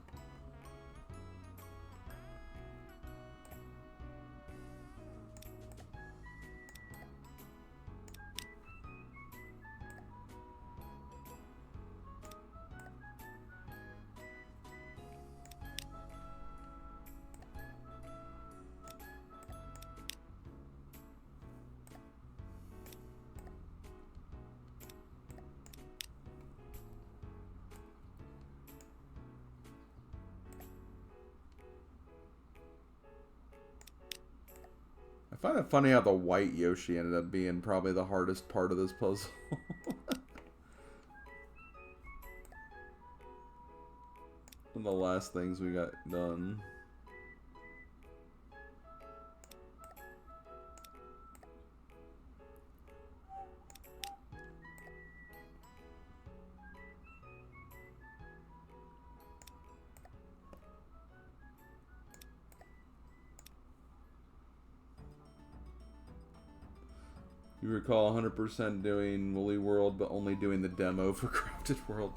find it funny how the white Yoshi ended up being probably the hardest part of this puzzle. One of the last things we got done. You recall 100% doing Woolly World, but only doing the demo for Crafted World.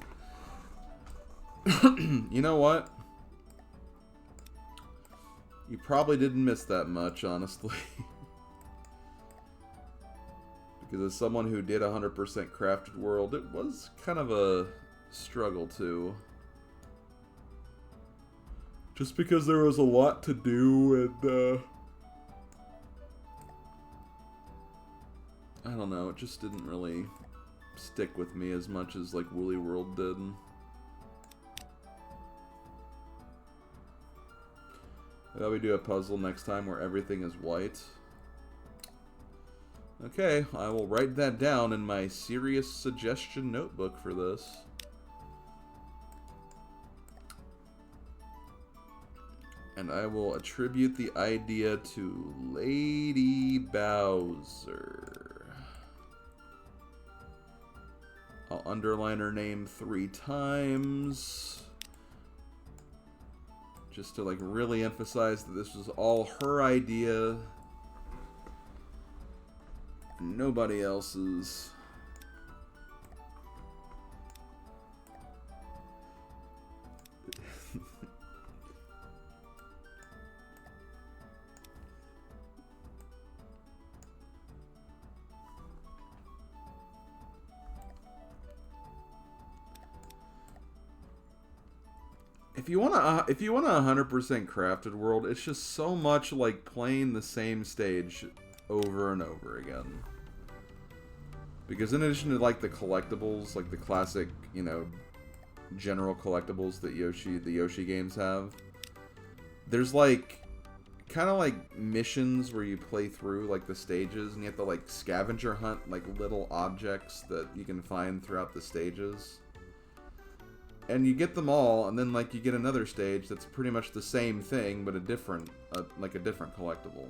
You know what? You probably didn't miss that much, honestly. Because as someone who did 100% Crafted World, it was kind of a struggle too. Just because there was a lot to do and, I don't know, it just didn't really stick with me as much as, like, Woolly World did. I thought we'd do a puzzle next time where everything is white. Okay, I will write that down in my serious suggestion notebook for this. And I will attribute the idea to Lady Bowser. I'll underline her name 3 times. Just to, like, really emphasize that this was all her idea. Nobody else's. If you want a 100% Crafted World, it's just so much like playing the same stage over and over again. Because in addition to, like, the collectibles, like the classic, you know, general collectibles that the Yoshi games have, there's, like, kind of like missions where you play through, like, the stages, and you have to, like, scavenger hunt, like, little objects that you can find throughout the stages. And you get them all, and then, like, you get another stage that's pretty much the same thing, but a different collectible.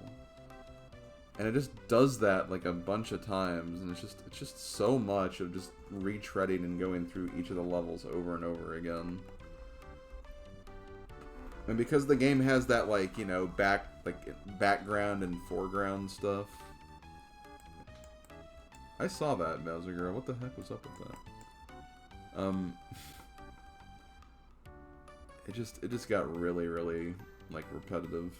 And it just does that, like, a bunch of times, and it's just so much of just retreading and going through each of the levels over and over again. And because the game has that, like, you know, background and foreground stuff. I saw that, Bowser Girl. What the heck was up with that? It just got really, really, like, repetitive.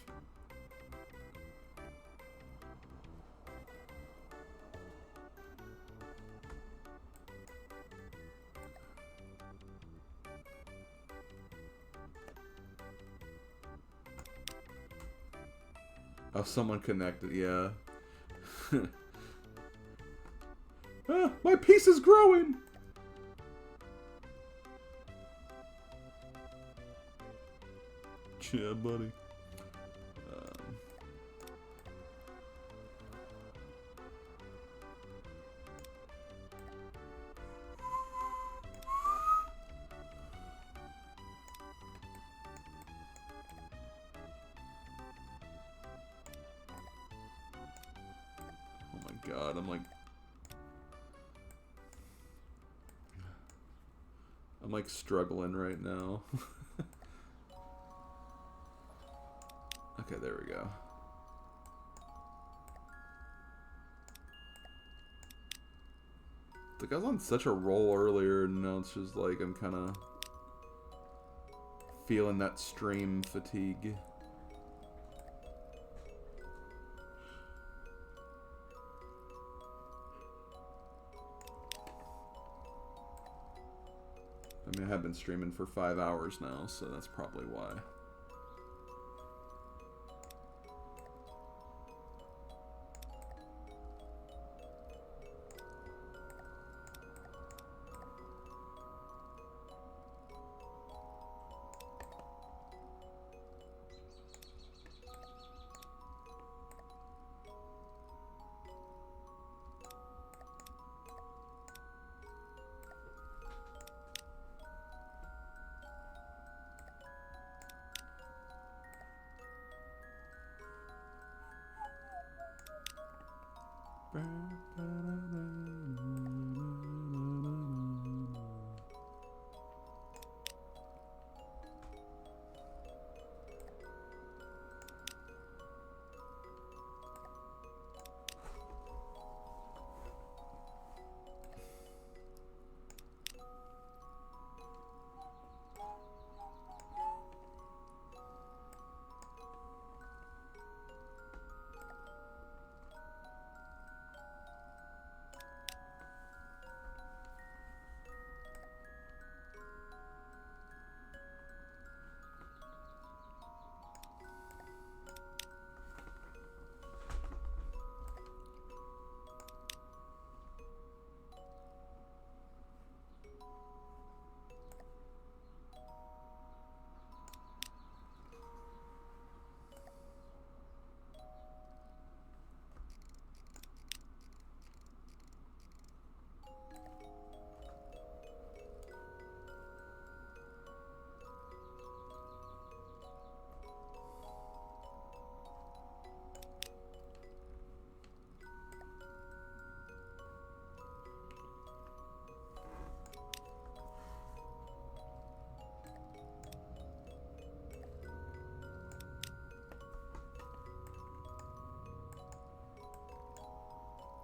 Oh, someone connected, yeah. Ah, my piece is growing! Yeah, buddy. Oh my god, I'm like struggling right now. Okay, there we go. Like, I was on such a roll earlier, and now it's just like I'm kind of feeling that stream fatigue. I mean, I have been streaming for 5 hours now, so that's probably why.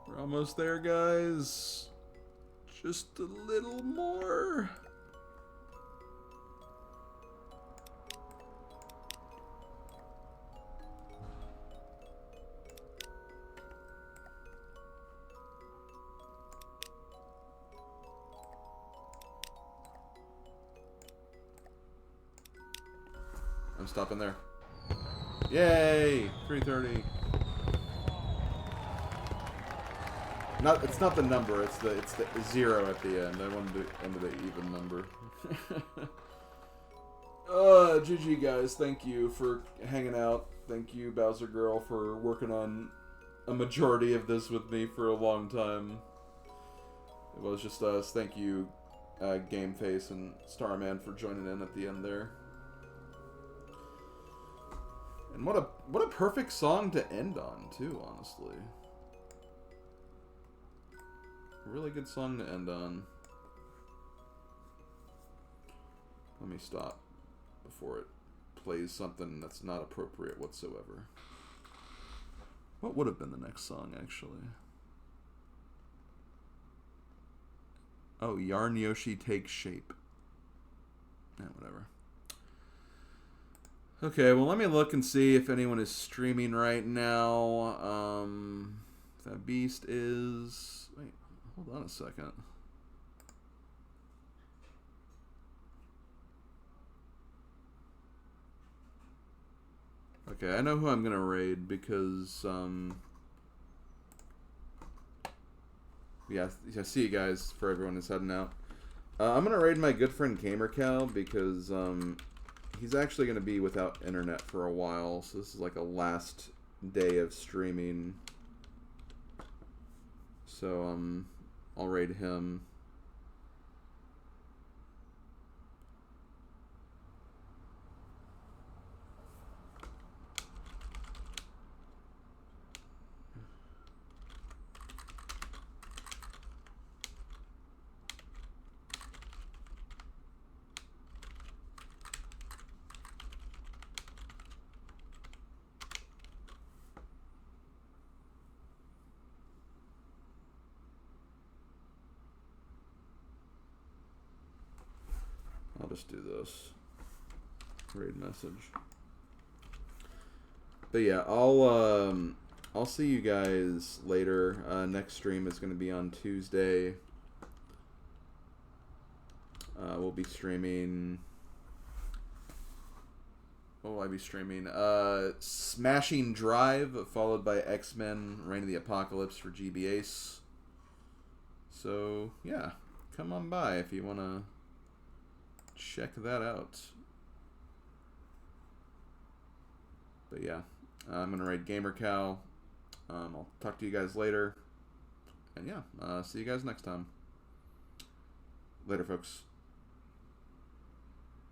We're almost there, guys. Just a little more. I'm stopping there. Yay! 330. It's not the number. It's the zero at the end. I wanted to end with an even number. GG guys. Thank you for hanging out. Thank you, Bowser Girl, for working on a majority of this with me for a long time. It was just us. Thank you, Game Face and Starman, for joining in at the end there. And what a perfect song to end on too, honestly. Really good song to end on. Let me stop before it plays something that's not appropriate whatsoever. What would have been the next song, actually? Oh, Yarn Yoshi Takes Shape. Yeah, whatever. Okay, well, let me look and see if anyone is streaming right now. That beast is... Wait, hold on a second. Okay, I know who I'm going to raid because... Yeah, see you guys for everyone who's heading out. I'm going to raid my good friend Gamer Cow because... he's actually going to be without internet for a while, so this is like a last day of streaming. So, I'll raid him. I'll just do this. Raid message. But yeah, I'll see you guys later. Next stream is going to be on Tuesday. We'll be streaming... What will I be streaming? Smashing Drive, followed by X-Men Reign of the Apocalypse for GB Ace. So, yeah. Come on by if you want to check that out. But yeah, I'm going to raid Gamer Cow. I'll talk to you guys later. And yeah, see you guys next time. Later, folks.